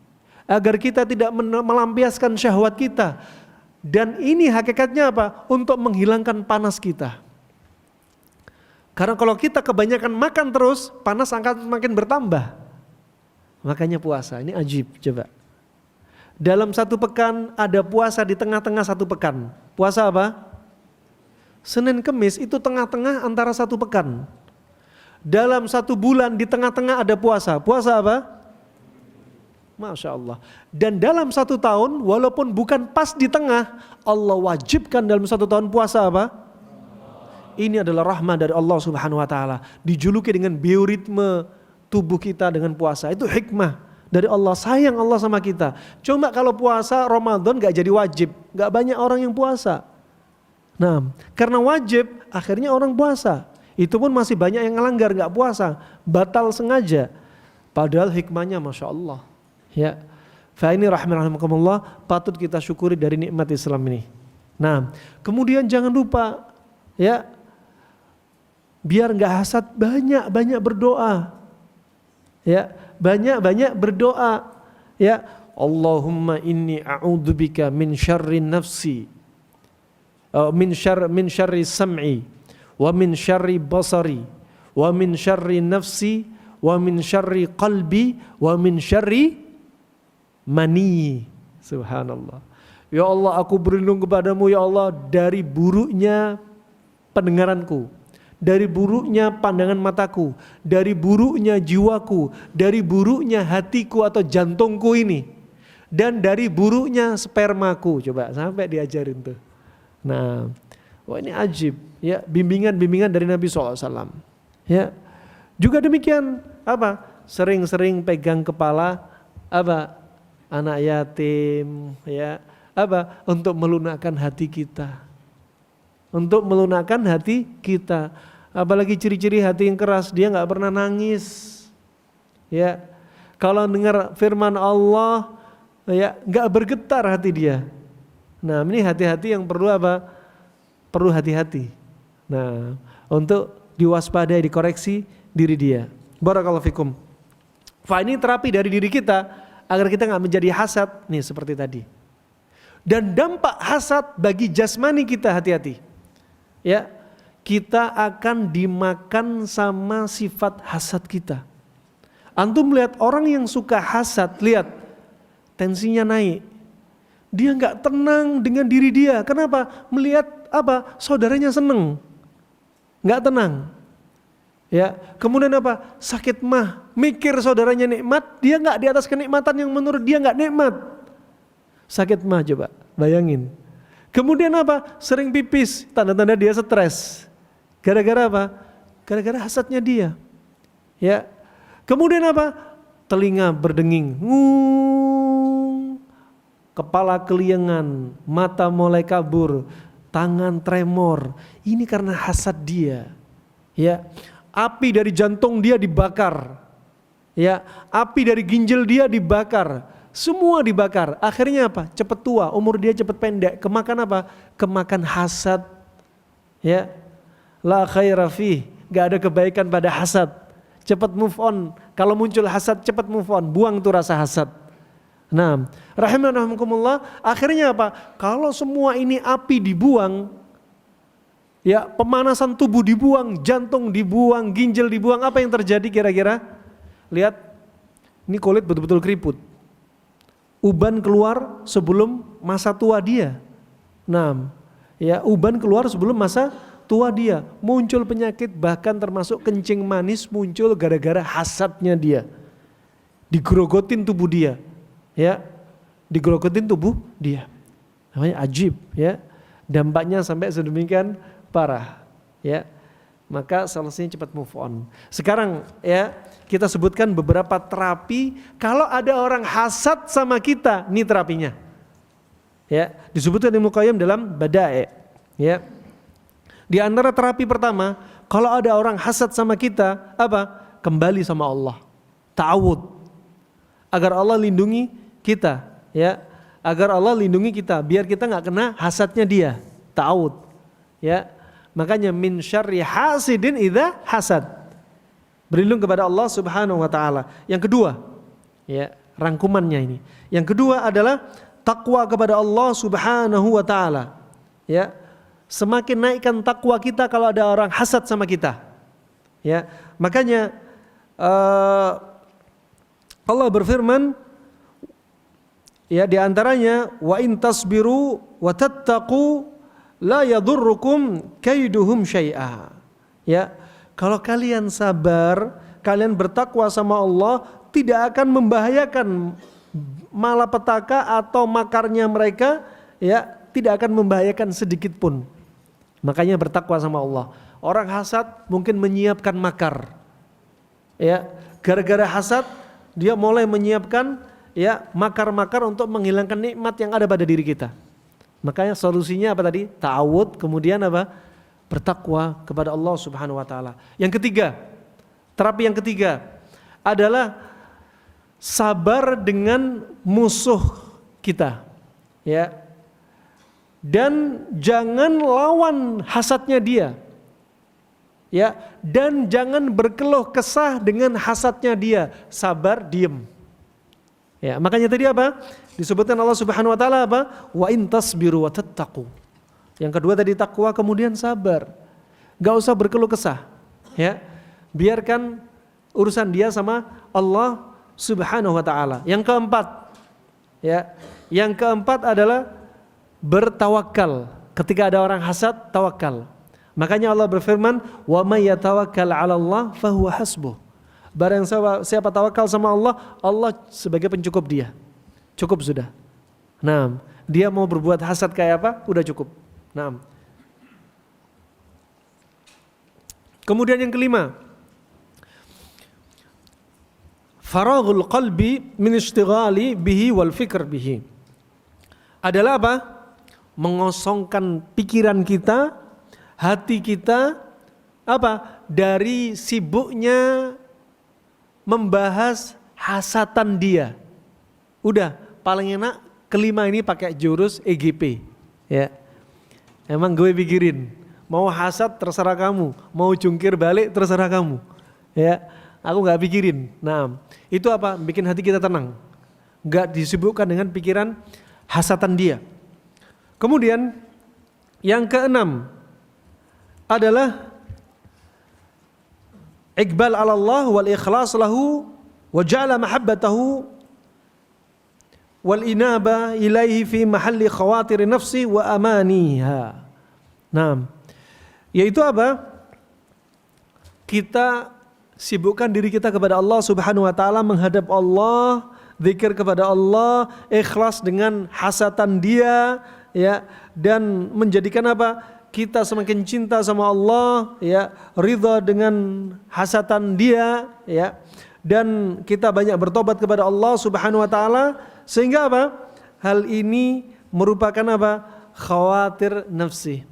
Agar kita tidak melampiaskan syahwat kita. Dan ini hakikatnya apa? Untuk menghilangkan panas kita. Karena kalau kita kebanyakan makan terus, panas akan makin bertambah. Makanya puasa, ini ajib, coba. Dalam 1 pekan ada puasa di tengah-tengah 1 pekan. Puasa apa? Senin Kemis itu tengah-tengah antara 1 pekan. Dalam 1 bulan di tengah-tengah ada puasa. Puasa apa? Masya Allah. Dan dalam 1 tahun walaupun bukan pas di tengah, Allah wajibkan dalam 1 tahun puasa apa? Ini adalah rahmah dari Allah Subhanahu wa taala. Dijuluki dengan bioritme tubuh kita dengan puasa. Itu hikmah dari Allah, sayang Allah sama kita. Cuma kalau puasa Ramadan gak jadi wajib, gak banyak orang yang puasa. Nah, karena wajib akhirnya orang puasa. Itu pun masih banyak yang ngelanggar, gak puasa, batal sengaja. Padahal hikmahnya Masya Allah. Ya, fa ini rahimahumullah, patut kita syukuri dari nikmat Islam ini. Nah, kemudian jangan lupa ya, biar nggak hasad, banyak berdoa. Ya, banyak berdoa. Ya, Allahumma inni a'udzubika min syarri nafsi, min syarri sam'i, wa min syarri basari, wa min syarri nafsi, wa min syarri qalbi, wa min syarri mani. Subhanallah. Ya Allah, aku berlindung kepadamu ya Allah dari buruknya pendengaranku, dari buruknya pandangan mataku, dari buruknya jiwaku, dari buruknya hatiku atau jantungku ini, dan dari buruknya spermaku. Coba sampai diajarin tuh. Nah, wah ini ajib ya, bimbingan dari Nabi SAW. Ya, juga demikian apa? Sering-sering pegang kepala apa? Anak yatim, ya apa? Untuk melunakkan hati kita, untuk melunakkan hati kita. Apalagi ciri-ciri hati yang keras, dia nggak pernah nangis. Ya, kalau dengar firman Allah, ya nggak bergetar hati dia. Nah, ini hati-hati yang perlu apa? Perlu hati-hati. Nah, untuk diwaspadai, dikoreksi diri dia. Barakallahu fikum. Ini terapi dari diri kita agar kita nggak menjadi hasad nih seperti tadi. Dan dampak hasad bagi jasmani kita, hati-hati. Ya, kita akan dimakan sama sifat hasad kita. Antum melihat orang yang suka hasad, lihat tensinya naik. Dia nggak tenang dengan diri dia. Kenapa? Melihat apa? Saudaranya seneng, nggak tenang. Ya, kemudian apa? Sakit mah, mikir saudaranya nikmat, dia nggak di atas kenikmatan yang menurut dia nggak nikmat. Sakit mah, coba bayangin. Kemudian apa? Sering pipis, tanda-tanda dia stres. Gara-gara apa? Gara-gara hasadnya dia. Ya. Kemudian apa? Telinga berdenging, kepala keliengan, mata mulai kabur, tangan tremor. Ini karena hasad dia. Ya, api dari jantung dia dibakar. Ya, api dari ginjal dia dibakar. Semua dibakar. Akhirnya apa? Cepat tua, umur dia cepat pendek. Kemakan apa? Kemakan hasad. Ya, la khaira fih. Gak ada kebaikan pada hasad. Cepat move on. Kalau muncul hasad, cepat move on. Buang tuh rasa hasad. Nah, rahimakumullah, akhirnya apa? Kalau semua ini api dibuang, ya, pemanasan tubuh dibuang, jantung dibuang, ginjal dibuang, apa yang terjadi kira-kira? Lihat, ini kulit betul-betul keriput. Uban keluar sebelum masa tua dia. Nah, ya, uban keluar sebelum masa tua dia. Muncul penyakit, bahkan termasuk kencing manis muncul gara-gara hasadnya dia. Digerogotin tubuh dia. Ya, digerogotin tubuh dia. Namanya ajib, ya. Dampaknya sampai sedemikian parah, ya. Maka solusinya cepat move on. Sekarang, ya, kita sebutkan beberapa terapi kalau ada orang hasad sama kita, ini terapinya. Ya, disebutkan Ibnu Qayyim dalam Bada'i, ya. Di antara terapi pertama, kalau ada orang hasad sama kita, apa? Kembali sama Allah. Ta'awud. Agar Allah lindungi kita, ya. Agar Allah lindungi kita, biar kita enggak kena hasadnya dia. Ta'awud. Ya. Makanya min syarri hasidin idza hasad. Berlindung kepada Allah Subhanahu wa taala. Yang kedua, ya, rangkumannya ini. Yang kedua adalah takwa kepada Allah Subhanahu wa taala. Ya. Semakin naikkan takwa kita kalau ada orang hasad sama kita. Ya, makanya Allah berfirman, ya, di antaranya wa in tasbiru wa tattaqu la yadurrukum kaiduhum syai'a. Ya, kalau kalian sabar, kalian bertakwa sama Allah, tidak akan membahayakan malapetaka atau makarnya mereka, ya, tidak akan membahayakan sedikit pun. Makanya bertakwa sama Allah. Orang hasad mungkin menyiapkan makar. Ya, gara-gara hasad dia mulai menyiapkan, ya, makar-makar untuk menghilangkan nikmat yang ada pada diri kita. Makanya solusinya apa tadi? Ta'awud, kemudian apa? Bertakwa kepada Allah Subhanahu wa taala. Yang ketiga, terapi yang ketiga adalah sabar dengan musuh kita. Ya. Dan jangan lawan hasadnya dia. Ya, dan jangan berkeluh kesah dengan hasadnya dia. Sabar, diem. Ya, makanya tadi apa? Disebutkan Allah Subhanahu wa taala apa? Wa in tasbiru wa tattaqu. Yang kedua tadi takwa, kemudian sabar. Enggak usah berkeluh kesah. Ya. Biarkan urusan dia sama Allah Subhanahu wa taala. Yang keempat, ya. Yang keempat adalah bertawakal. Ketika ada orang hasad, tawakal. Makanya Allah berfirman, "Wa may yatawakkal 'ala Allah fahuwa hasbuh." Barang siapa tawakal sama Allah, Allah sebagai pencukup dia. Cukup sudah. Nah, dia mau berbuat hasad kayak apa? Udah cukup. Nah. Kemudian yang kelima, faraghul qalbi min ishtighali bihi wal fikr bihi. Adalah apa? Mengosongkan pikiran kita, hati kita, apa? Dari sibuknya membahas hasatan dia. Udah, paling enak kelima ini pakai jurus EGP. Ya. Emang gue pikirin, mau hasad terserah kamu, mau jungkir balik terserah kamu. Ya, aku nggak pikirin. Nah, itu apa? Bikin hati kita tenang. Nggak disibukkan dengan pikiran hasatan dia. Kemudian yang keenam adalah iqbal 'ala Allah wal ikhlas lahu wa ja'ala mahabbatahu wal inaba ilaihi fi mahalli khawatir nafsi wa amaniha. Nah, yaitu apa? Kita sibukkan diri kita kepada Allah Subhanahu wa taala, menghadap Allah, zikir kepada Allah, ikhlas dengan hasatan dia, ya, dan menjadikan apa? kita semakin cinta sama Allah, ya, ridha dengan hasatan Dia, ya, dan kita banyak bertobat kepada Allah Subhanahu wa taala, sehingga apa? Hal ini merupakan apa? Khawatir nafsi.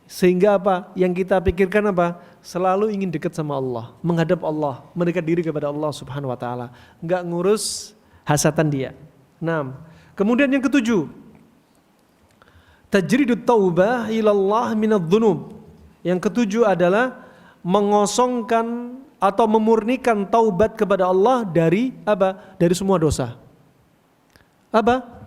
Sehingga apa? Yang kita pikirkan apa? Selalu ingin dekat sama Allah, menghadap Allah, mendekat diri kepada Allah Subhanahu wa taala, enggak ngurus hasatan dia. Nah, kemudian yang ketujuh, tajridut taubah ilallah minadz-dzunub. Yang ketujuh adalah mengosongkan atau memurnikan taubat kepada Allah dari apa? Dari semua dosa. Apa?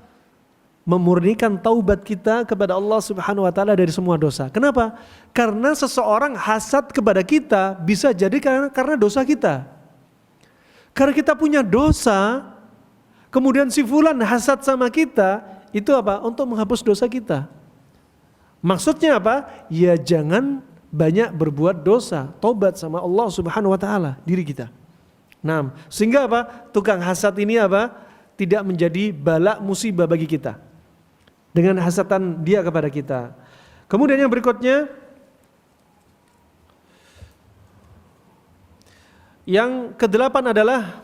Memurnikan taubat kita kepada Allah Subhanahu wa taala dari semua dosa. Kenapa? Karena seseorang hasad kepada kita bisa jadi karena dosa kita. Karena kita punya dosa, kemudian si fulan hasad sama kita, itu apa? Untuk menghapus dosa kita. Maksudnya apa? Ya jangan banyak berbuat dosa, taubat sama Allah Subhanahu wa taala diri kita. Nah, sehingga apa? Tukang hasad ini apa? Tidak menjadi bala musibah bagi kita dengan hasatan dia kepada kita. Kemudian yang berikutnya, yang kedelapan adalah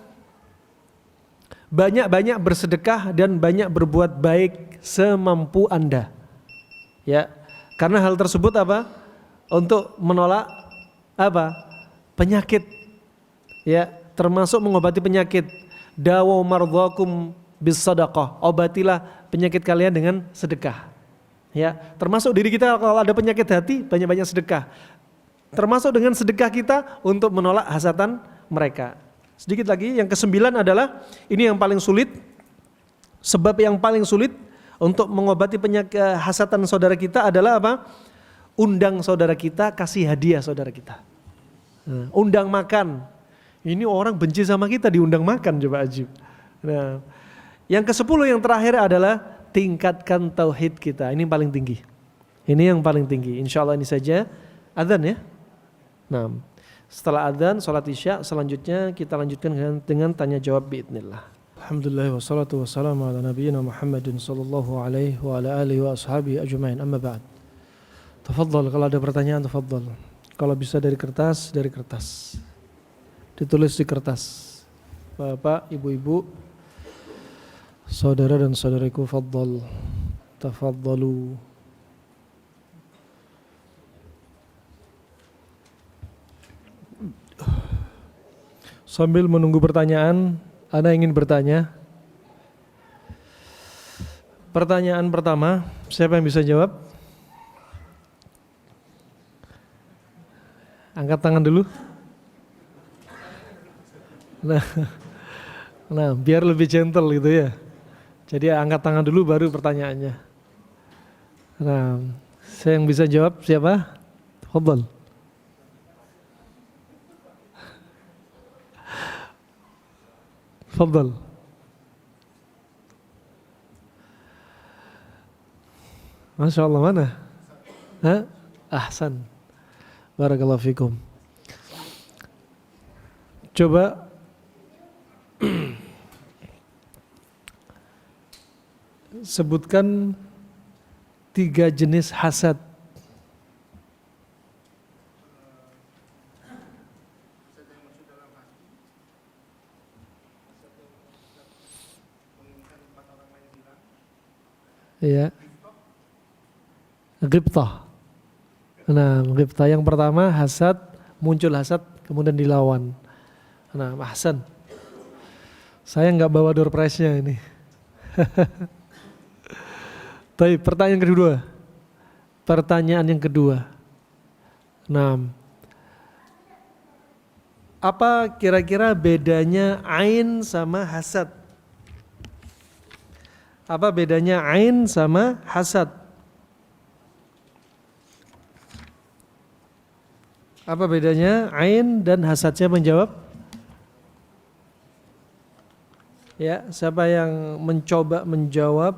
banyak-banyak bersedekah dan banyak berbuat baik semampu Anda. Ya, karena hal tersebut apa? Untuk menolak apa? Penyakit. Ya, termasuk mengobati penyakit. Dawu mardhakum bisadaqah, obatilah penyakit kalian dengan sedekah. Ya, termasuk diri kita kalau ada penyakit hati, banyak-banyak sedekah. Termasuk dengan sedekah kita untuk menolak hasatan mereka. Sedikit lagi, yang kesembilan adalah ini yang paling sulit. Sebab yang paling sulit untuk mengobati penyakit hasatan saudara kita adalah apa? Undang saudara kita, kasih hadiah saudara kita. Undang makan. Ini orang benci sama kita diundang makan, coba ajib. Nah, yang ke-10 yang terakhir adalah tingkatkan tauhid kita. Ini paling tinggi. Ini yang paling tinggi. Insyaallah ini saja adzan ya. Nah, setelah adzan salat Isya selanjutnya kita lanjutkan dengan tanya jawab biidznillah. Alhamdulillah wassalatu wassalamu ala nabiyyina Muhammadin sallallahu alaihi wa ala alihi wa ashabihi ajmain. Amma ba'd. Tafadhal, kalau ada pertanyaan tafadhal. Kalau bisa dari kertas, dari kertas. Ditulis di kertas. Bapak, ibu-ibu, saudara dan saudariku, fadhal, tafadhalu. Sambil menunggu pertanyaan, Anda ingin bertanya? Pertanyaan pertama, siapa yang bisa jawab? Angkat tangan dulu. Nah, biar lebih gentle gitu ya. Jadi angkat tangan dulu baru pertanyaannya. Nah, saya yang bisa jawab siapa? Tafadhal. Tafadhal. Masya Allah, mana? Hah? Ahsan. Barakallahu fikum. Coba sebutkan 3 jenis hasad. Ya. Ghibtah. Nah, ghibtah yang pertama hasad, muncul hasad kemudian dilawan. Nah, ahsan. Saya nggak bawa door prize-nya ini. Tapi pertanyaan kedua. Pertanyaan yang kedua. Nah, apa kira-kira bedanya ain sama hasad? Apa bedanya ain sama hasad? Apa bedanya ain dan hasad? Siapa menjawab? Ya, siapa yang mencoba menjawab?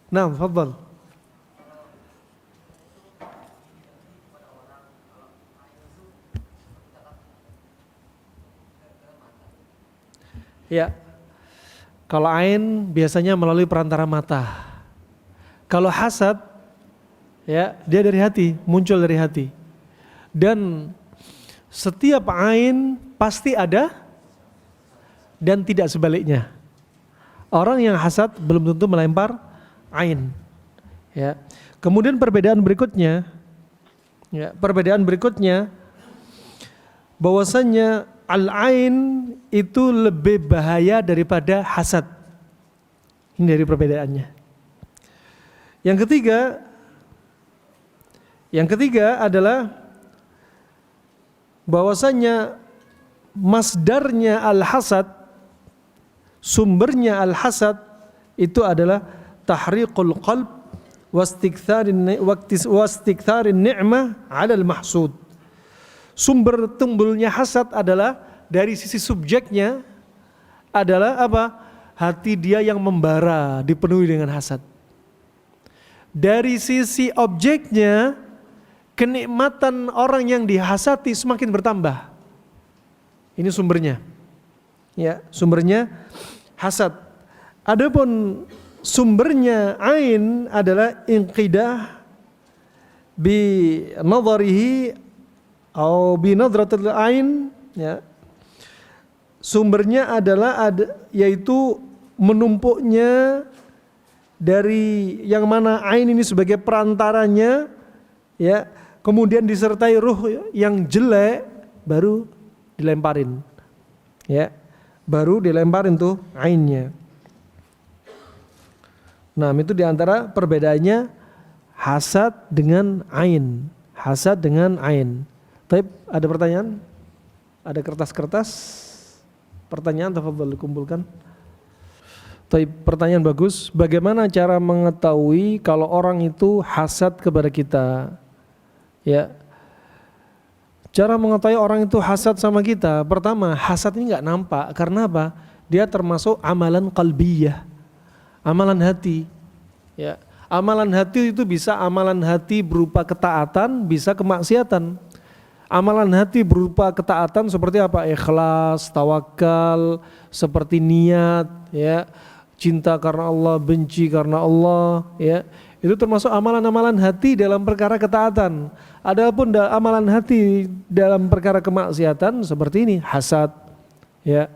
Nah, tafadhal. Ya. Kalau ain biasanya melalui perantara mata. Kalau hasad Ya, dia dari hati, muncul dari hati. Dan setiap ain pasti ada dan tidak sebaliknya. Orang yang hasad belum tentu melempar ain. Ya. Kemudian perbedaan berikutnya bahwasanya al-ain itu lebih bahaya daripada hasad. Ini dari perbedaannya. Yang ketiga adalah bahwasanya masdarnya al-hasad, sumbernya al-hasad itu adalah tahriqul qalb wastiktharin ni'mah 'ala al-mahsud. Sumber timbulnya hasad adalah dari sisi subjeknya adalah apa? Hati dia yang membara, dipenuhi dengan hasad. Dari sisi objeknya, kenikmatan orang yang dihasati semakin bertambah. Ini sumbernya. Ya, sumbernya hasad. Adapun sumbernya ain adalah inqidah bi nadharihi atau bi nadratil ain, ya. Sumbernya adalah yaitu menumpuknya dari yang mana ain ini sebagai perantaranya, ya, kemudian disertai ruh yang jelek baru dilemparin, ya, baru dilemparin tuh ainnya. Nah, itu diantara perbedaannya hasad dengan ain. Hasad dengan ain. Tapi ada pertanyaan? Ada kertas-kertas? Pertanyaan, tafadhol dikumpulkan. Tapi pertanyaan bagus. Bagaimana cara mengetahui kalau orang itu hasad kepada kita? Ya. Cara mengetahui orang itu hasad sama kita, pertama, hasad ini nggak nampak. Karena apa? Dia termasuk amalan qalbiyah, amalan hati. Ya. Amalan hati itu bisa amalan hati berupa ketaatan, bisa kemaksiatan. Amalan hati berupa ketaatan seperti apa? Ikhlas, tawakal, seperti niat, ya, cinta karena Allah, benci karena Allah, ya. Itu termasuk amalan-amalan hati dalam perkara ketaatan. Adapun amalan hati dalam perkara kemaksiatan seperti ini, hasad, ya.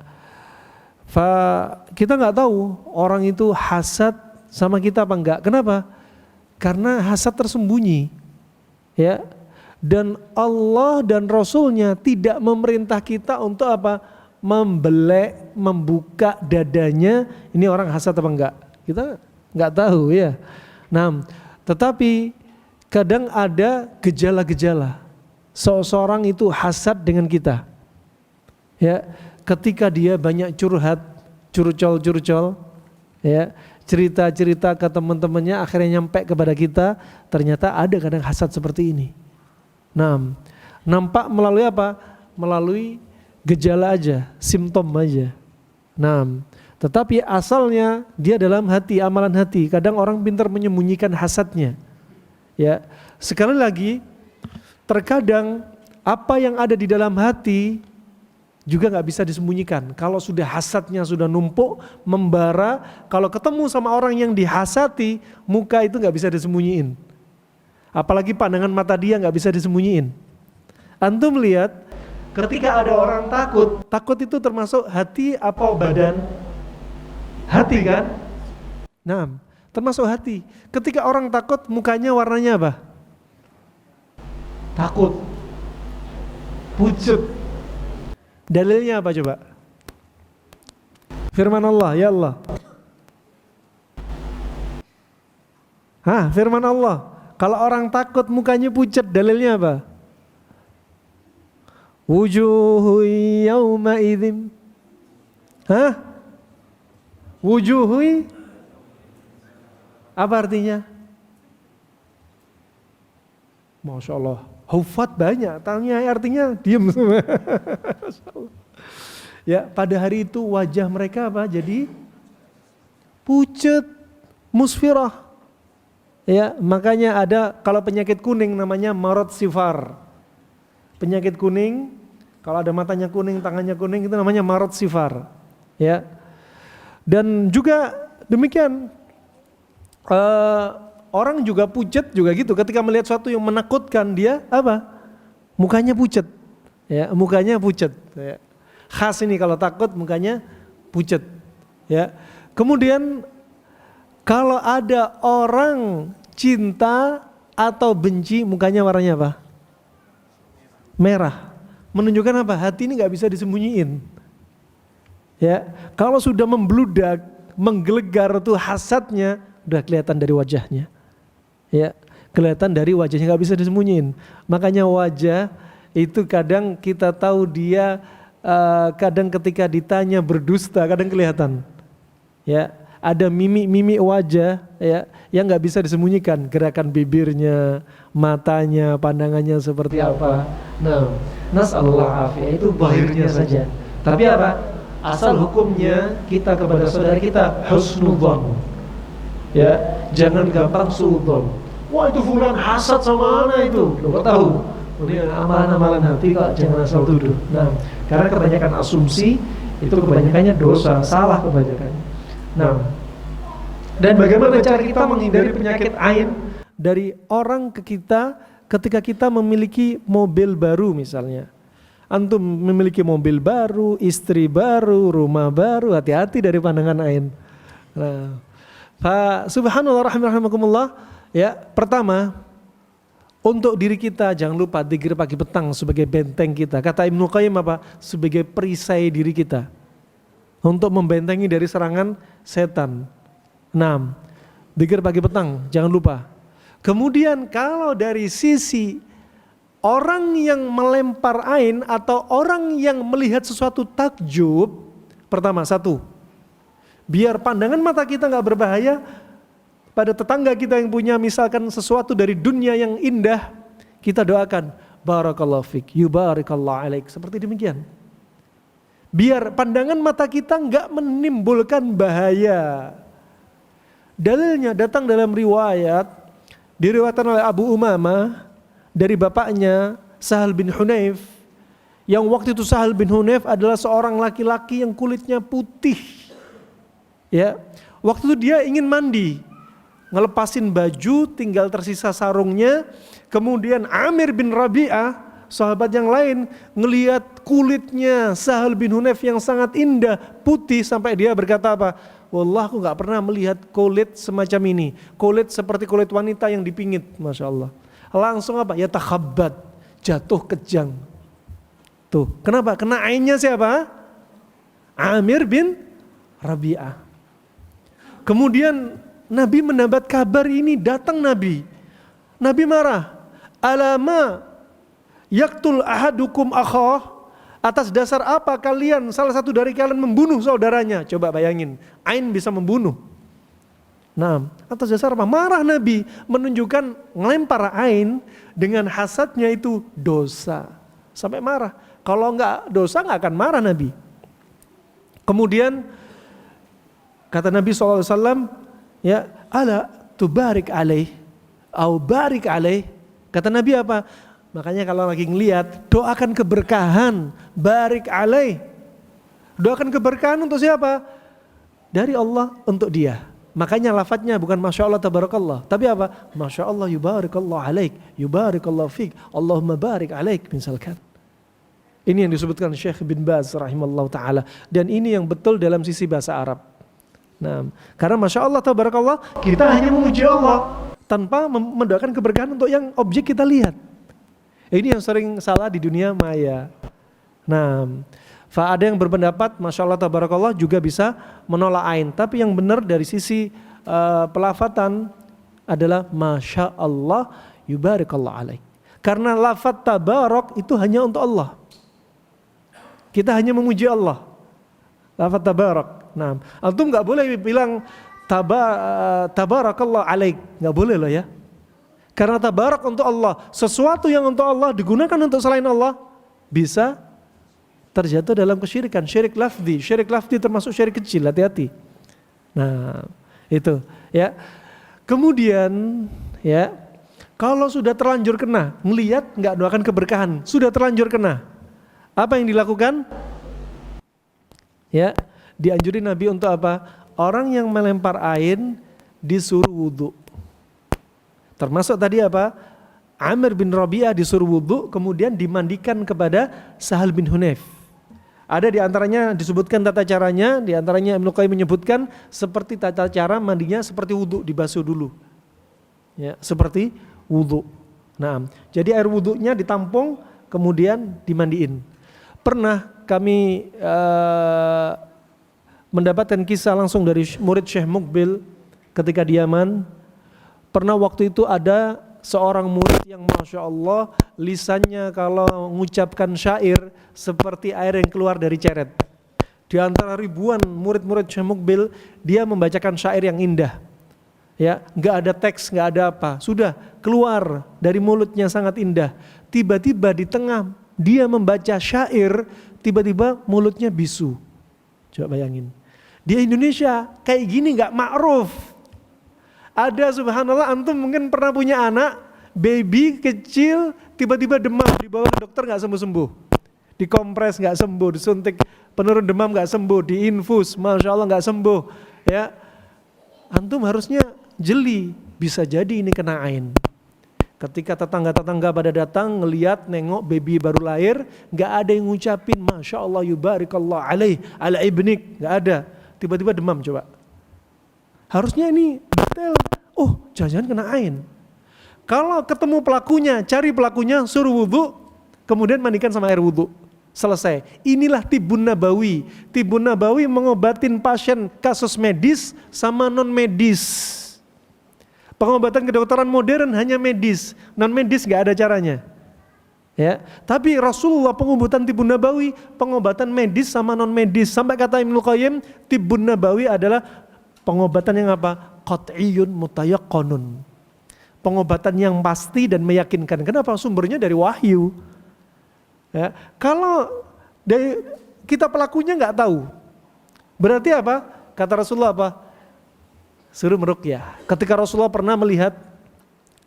Kita nggak tahu orang itu hasad sama kita apa enggak. Kenapa? Karena hasad tersembunyi, ya. Dan Allah dan Rasulnya tidak memerintah kita untuk apa? Membelek, membuka dadanya. Ini orang hasad apa enggak? Kita enggak tahu, ya. Nah, tetapi kadang ada gejala-gejala seseorang itu hasad dengan kita, ya. Ketika dia banyak curhat, curcol, ya, cerita-cerita ke teman-temannya, akhirnya nyampe kepada kita, ternyata ada kadang hasad seperti ini. Nah, nampak melalui apa? Melalui gejala aja, simptom aja. Nah, tetapi asalnya dia dalam hati, amalan hati. Kadang orang pintar menyembunyikan hasadnya. Ya, sekali lagi, terkadang apa yang ada di dalam hati juga nggak bisa disembunyikan. Kalau sudah hasadnya sudah numpuk, membara, kalau ketemu sama orang yang dihasati, muka itu nggak bisa disembunyiin. Apalagi pandangan mata dia nggak bisa disembunyiin. Antum lihat, ketika ada orang takut itu termasuk hati apa badan? Hati kan? Nah, termasuk hati. Ketika orang takut, mukanya warnanya apa? Takut, pucet. Dalilnya apa coba? Firman Allah, ya Allah. Firman Allah. Kalau orang takut mukanya pucat, dalilnya apa? Wujuhu yawma idzin. Wujuhu apa artinya? Masya Allah, hufat banyak, tanya artinya diam semua. Ya, pada hari itu wajah mereka apa? Jadi pucat, musfirah. Ya, makanya ada kalau penyakit kuning namanya marad sifar. Penyakit kuning, kalau ada matanya kuning, tangannya kuning, itu namanya marad sifar. Ya. Dan juga demikian orang juga pucat juga gitu. Ketika melihat sesuatu yang menakutkan, dia apa? Mukanya pucat. Ya, mukanya pucat. Ya. Khas ini kalau takut mukanya pucat. Ya. Kemudian kalau ada orang cinta atau benci, mukanya warnanya apa? Merah. Menunjukkan apa? Hati ini nggak bisa disembunyiin. Ya, kalau sudah membludak, menggelegar tuh hasadnya, udah kelihatan dari wajahnya. Ya, kelihatan dari wajahnya, nggak bisa disembunyiin. Makanya wajah itu kadang kita tahu dia, kadang ketika ditanya berdusta, kadang kelihatan. Ya, ada mimik-mimik wajah ya yang nggak bisa disembunyikan, gerakan bibirnya, matanya, pandangannya seperti apa. Nah, nasallahu afiyah itu zahirnya saja. Tapi apa? Asal hukumnya kita kepada saudara kita husnudzon. Ya, jangan gampang suudzon. Wah, itu fulan hasad sama ana itu. Lo kok tahu? Ini amalan-amalan hati kok, jangan asal tuduh. Nah, karena kebanyakan asumsi itu kebanyakannya dosa, salah kebanyakan. Nah, dan bagaimana cara kita menghindari penyakit ain dari orang ke kita ketika kita memiliki mobil baru misalnya. Antum memiliki mobil baru, istri baru, rumah baru, hati-hati dari pandangan ain. Nah, subhanallah rahimakumullah. Ya, pertama untuk diri kita jangan lupa zikir pagi petang sebagai benteng kita. Kata Ibnu Qayyim apa? Sebagai perisai diri kita untuk membentengi dari serangan setan. 6. Zikir pagi petang, jangan lupa. Kemudian kalau dari sisi orang yang melempar ain atau orang yang melihat sesuatu takjub, pertama, 1, biar pandangan mata kita nggak berbahaya pada tetangga kita yang punya misalkan sesuatu dari dunia yang indah, kita doakan barakallahu fik, yubarikallahu alaik, seperti demikian. Biar pandangan mata kita nggak menimbulkan bahaya. Dalilnya datang dalam riwayat, diriwayatkan oleh Abu Umamah dari bapaknya Sahal bin Hunayf, yang waktu itu Sahal bin Hunayf adalah seorang laki-laki yang kulitnya putih. Ya, waktu itu dia ingin mandi, ngelepasin baju, tinggal tersisa sarungnya. Kemudian Amir bin Rabi'ah, sahabat yang lain, ngelihat kulitnya Sahal bin Hunayf yang sangat indah, putih, sampai dia berkata apa? Wallah, aku gak pernah melihat kulit semacam ini. Kulit seperti kulit wanita yang dipingit, Masya Allah. Langsung apa? Ya takhabbat, jatuh kejang. Tuh, kenapa? Kena ainnya siapa? Amir bin Rabi'ah. Kemudian Nabi mendapat kabar ini, datang Nabi. Nabi marah. Alama yaktul ahadukum akhah. Atas dasar apa kalian, salah satu dari kalian membunuh saudaranya? Coba bayangin, ain bisa membunuh. Nah, atas dasar apa? Marah Nabi, menunjukkan ngelempar ain dengan hasadnya itu dosa. Sampai marah. Kalau enggak dosa enggak akan marah Nabi. Kemudian kata Nabi SAW, ya, ala tubarik alaih, au barik alaih. Kata Nabi apa? Makanya kalau lagi ngelihat, doakan keberkahan, barik alaih. Doakan keberkahan untuk siapa? Dari Allah untuk dia. Makanya lafadznya bukan Masya Allah tabarakallah, tapi apa? Masya Allah yubarikallah alaik, yubarikallah fik, Allahumma barik alaik misalkan. Ini yang disebutkan Syekh bin Baz rahimallahu ta'ala. Dan ini yang betul dalam sisi bahasa Arab. Nah, karena Masya Allah tabarakallah, kita hanya memuji Allah tanpa mendoakan keberkahan untuk yang objek kita lihat. Ini yang sering salah di dunia maya. Nah, ada yang berpendapat Masya Allah tabarakallah juga bisa menolak ain. Tapi yang benar dari sisi pelafatan adalah Masya Allah yubarikallah alaik. Karena lafaz tabarak itu hanya untuk Allah. Kita hanya memuji Allah. Lafaz tabarak. Nah, antum gak boleh bilang tabarakallah alaik. Gak boleh loh ya. Karena tabarak untuk Allah, sesuatu yang untuk Allah digunakan untuk selain Allah bisa terjatuh dalam kesyirikan, syirik lafzi termasuk syirik kecil, hati-hati. Nah, itu ya. Kemudian ya, kalau sudah terlanjur kena, melihat enggak doakan keberkahan, sudah terlanjur kena. Apa yang dilakukan? Ya, dianjurin Nabi untuk apa? Orang yang melempar ain disuruh wudu. Termasuk tadi apa? Amr bin Rabi'ah disuruh wudu, kemudian dimandikan kepada Sahal bin Hunayf. Ada di antaranya disebutkan tata caranya, di antaranya Ibnu Qayyim menyebutkan seperti tata cara mandinya seperti wudu, dibasuh dulu. Ya, seperti wudu. Nah, jadi air wudunya ditampung, kemudian dimandiin. Pernah kami mendapatkan kisah langsung dari murid Syekh Muqbil ketika di Yaman. Pernah waktu itu ada seorang murid yang Masya Allah lisannya kalau mengucapkan syair seperti air yang keluar dari ceret. Di antara ribuan murid-murid Syekh Muqbil, dia membacakan syair yang indah. Ya, nggak ada teks, nggak ada apa, sudah keluar dari mulutnya sangat indah. Tiba-tiba di tengah dia membaca syair, tiba-tiba mulutnya bisu. Coba bayangin, di Indonesia kayak gini nggak ma'ruf. Ada subhanallah, antum mungkin pernah punya anak, baby kecil, tiba-tiba demam, dibawa ke dokter nggak sembuh-sembuh, dikompres nggak sembuh, disuntik penurun demam nggak sembuh, diinfus, Masya Allah nggak sembuh. Ya, antum harusnya jeli, bisa jadi ini kena ain. Ketika tetangga-tetangga pada datang ngelihat nengok baby baru lahir, nggak ada yang ngucapin Masya Allah yubarikallah alaih ala ibnik, nggak ada. Tiba-tiba demam coba. Harusnya ini detail. Oh, jangan-jangan kena ain. Kalau ketemu pelakunya, cari pelakunya, suruh wudu, kemudian mandikan sama air wudu. Selesai. Inilah Tibbun Nabawi. Tibbun Nabawi mengobatin pasien kasus medis sama non medis. Pengobatan kedokteran modern hanya medis, non medis nggak ada caranya. Ya, tapi Rasulullah pengobatan Tibbun Nabawi, pengobatan medis sama non medis. Sampai kata Ibnu Qayyim, Tibbun Nabawi adalah pengobatan yang apa? Qat'iyun mutayaqqanun. Pengobatan yang pasti dan meyakinkan. Kenapa? Sumbernya dari wahyu. Ya, kalau dari kita pelakunya nggak tahu, berarti apa? Kata Rasulullah apa? Suruh meruqyah. Ketika Rasulullah pernah melihat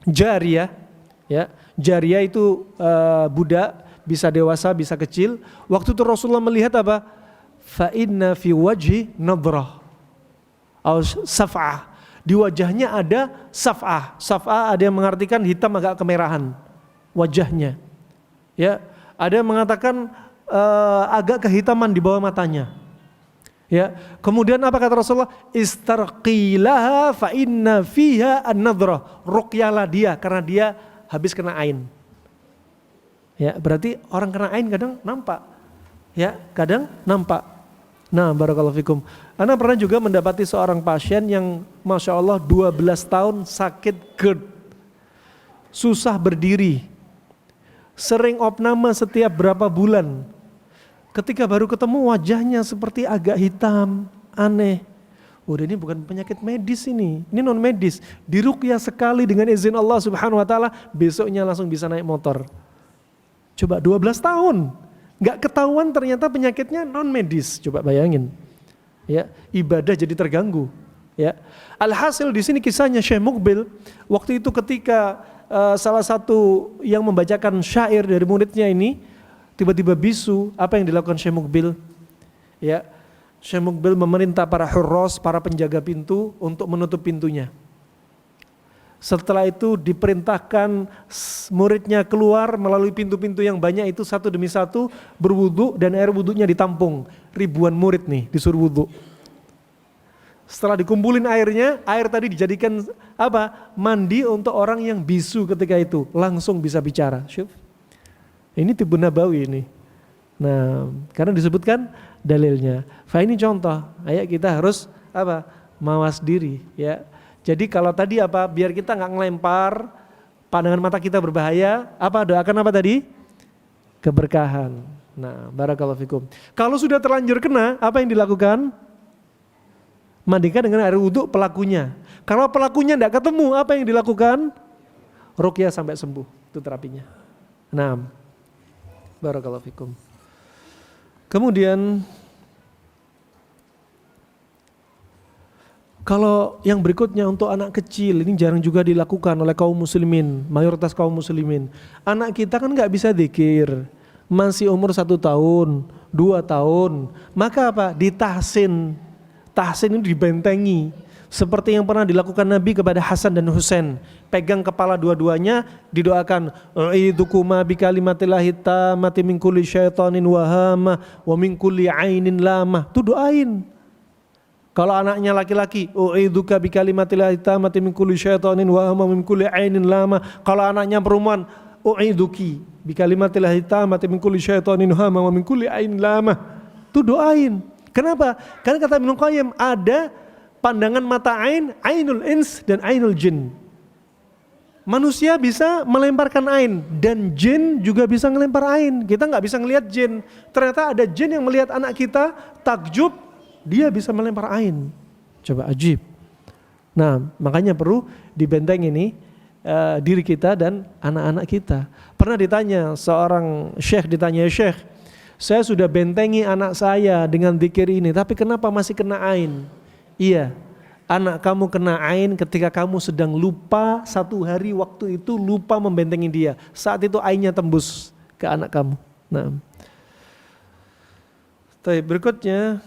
jariyah, ya, jariyah itu budak, bisa dewasa, bisa kecil. Waktu itu Rasulullah melihat apa? Fa inna fi wajhi nadrah, atau saf'ah. Di wajahnya ada saf'ah. Saf'ah ada yang mengartikan hitam agak kemerahan wajahnya. Ya, ada yang mengatakan agak kehitaman di bawah matanya. Ya, kemudian apa kata Rasulullah? Istarqilaha fa inna fiha an-nadrah. Ruqyalah dia karena dia habis kena ain. Ya, berarti orang kena ain kadang nampak. Ya, kadang nampak. Nah, barakallahu fikum. Ana pernah juga mendapati seorang pasien yang Masya Allah 12 tahun sakit GERD. Susah berdiri. Sering opname setiap berapa bulan. Ketika baru ketemu wajahnya seperti agak hitam, aneh. Udah ini bukan penyakit medis ini non medis. Diruqyah sekali dengan izin Allah Subhanahu Wa Taala, besoknya langsung bisa naik motor. Coba 12 tahun, nggak ketahuan ternyata penyakitnya non medis. Coba bayangin, ya, ibadah jadi terganggu. Ya, alhasil di sini kisahnya Syekh Muqbil waktu itu ketika salah satu yang membacakan syair dari muridnya ini tiba-tiba bisu, apa yang dilakukan Syekh Muqbil? Ya, Syekh Muqbil memerintah para hurras, para penjaga pintu untuk menutup pintunya. Setelah itu diperintahkan muridnya keluar melalui pintu-pintu yang banyak itu satu demi satu berwudu dan air wudunya ditampung. Ribuan murid nih disuruh wudu. Setelah dikumpulin airnya, air tadi dijadikan apa? Mandi untuk orang yang bisu ketika itu, langsung bisa bicara. Syuf. Ini Tibbun Nabawi ini. Nah, karena disebutkan dalilnya. Ini contoh, ayat kita harus apa? Mawas diri, ya. Jadi kalau tadi apa? Biar kita nggak ngelempar, pandangan mata kita berbahaya. Apa doakan apa tadi? Keberkahan. Nah, barakallahu fikum. Kalau sudah terlanjur kena, apa yang dilakukan? Mandikan dengan air wudhu pelakunya. Kalau pelakunya tidak ketemu, apa yang dilakukan? Ruqyah sampai sembuh. Itu terapinya. Nah. Barakallahu fikum. Kemudian kalau yang berikutnya untuk anak kecil ini jarang juga dilakukan oleh kaum muslimin, mayoritas kaum muslimin. Anak kita kan nggak bisa dzikir, masih umur 1 tahun, 2 tahun, maka apa? Ditahsin. Tahsin ini dibentengi Seperti yang pernah dilakukan Nabi kepada Hasan dan Husain. Pegang kepala dua-duanya, didoakan, "U'idukuma bikalimatillahi tammati min kulli syaitanin wahama wa min kulli ainin lamah." Itu doain. Kalau anaknya laki-laki, "U'iduka bikalimatillahi tammati min kulli syaitanin wahama wa min kulli ainin lamah." Kalau anaknya perempuan, "U'iduki bikalimatillahi tammati min kulli syaitanin wahama wa min kulli ainin lamah." Itu doain. Kenapa? Karena kata Ibnu Qayyim ada pandangan mata ain, ainul ins dan ainul jin. Manusia bisa melemparkan ain dan jin juga bisa melempar ain. Kita nggak bisa ngelihat jin. Ternyata ada jin yang melihat anak kita takjub, dia bisa melempar ain. Coba ajib. Nah, makanya perlu dibenteng ini diri kita dan anak-anak kita. Pernah ditanya seorang syekh, ditanya, "Syekh, saya sudah bentengi anak saya dengan zikir ini, tapi kenapa masih kena ain?" Iya, anak kamu kena ain ketika kamu sedang lupa satu hari waktu itu lupa membentengi dia. Saat itu ainnya tembus ke anak kamu. Nah, berikutnya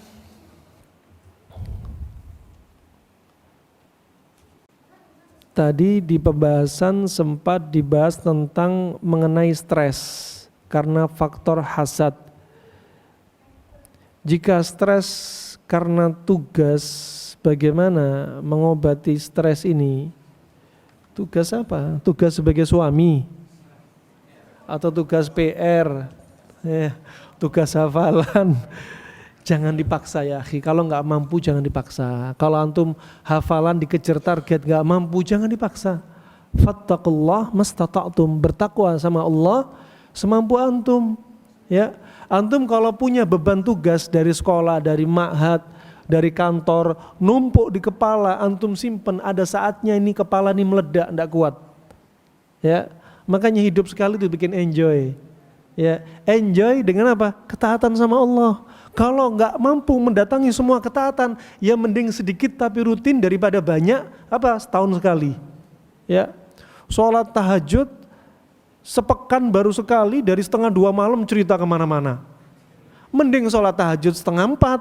tadi di pembahasan sempat dibahas tentang mengenai stres karena faktor hasad. Jika stres karena tugas, bagaimana mengobati stres ini? Tugas apa? Tugas sebagai suami? Atau tugas PR? Tugas hafalan? Jangan dipaksa ya akhi. Kalau nggak mampu jangan dipaksa. Kalau antum hafalan dikejar target nggak mampu jangan dipaksa. Fattaqullah mastata'tum. Bertakwa sama Allah semampu antum. Ya, antum kalau punya beban tugas dari sekolah, dari ma'had, dari kantor, numpuk di kepala, antum simpen, ada saatnya ini kepala ini meledak, enggak kuat. Ya, makanya hidup sekali itu bikin enjoy. Ya, enjoy dengan apa? Ketaatan sama Allah. Kalau enggak mampu mendatangi semua ketaatan, ya mending sedikit tapi rutin daripada banyak setahun sekali. Ya, sholat tahajud sepekan baru sekali, dari 1:30 malam cerita kemana-mana. Mending sholat tahajud 3:30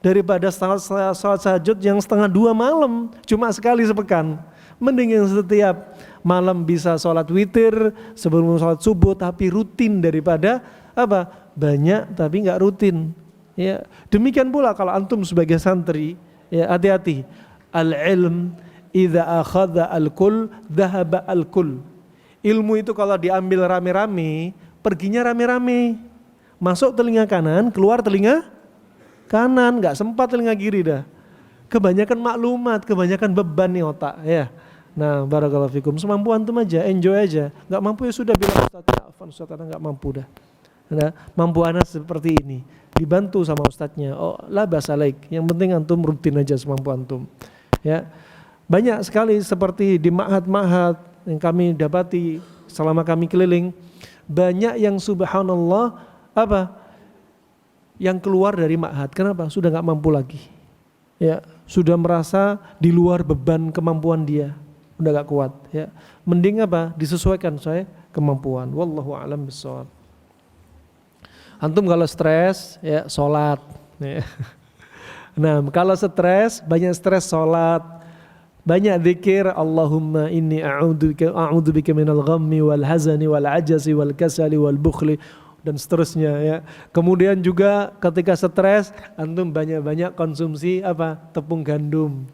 daripada sholat tahajud yang 1:30 malam, cuma sekali sepekan. Mending yang setiap malam bisa sholat witir sebelum sholat subuh tapi rutin daripada banyak tapi nggak rutin. Ya, demikian pula kalau antum sebagai santri, ya hati-hati. Al-ilm idza akhadha al-kull dhahaba al-kull. Ilmu itu kalau diambil rame-rame, perginya rame-rame. Masuk telinga kanan, keluar telinga kanan, nggak sempat telinga kiri dah. Kebanyakan maklumat, kebanyakan beban nih otak ya. Nah, barakallahu fikum, semampu antum aja, enjoy aja. Nggak mampu ya sudah bilang Ustaz, nggak mampu dah. Nah, mampu anak seperti ini, dibantu sama ustadznya. Oh, la basalaik. Yang penting antum rutin aja semampu antum. Ya, banyak sekali seperti di ma'had-ma'had yang kami dapati selama kami keliling, banyak yang subhanallah yang keluar dari ma'had. Kenapa? Sudah nggak mampu lagi. Ya, sudah merasa di luar beban kemampuan dia, udah nggak kuat. Ya, mending disesuaikan saya kemampuan. Wallahu a'lam bishawab. Antum kalau stres ya sholat. Ya. Nah, kalau stres, banyak stres sholat. Banyak zikir, Allahumma inni a'udzubika minal ghammi wal hazani wal ajasi wal kasali wal bukhli, dan seterusnya ya. Kemudian juga ketika stres, antum banyak-banyak konsumsi tepung gandum.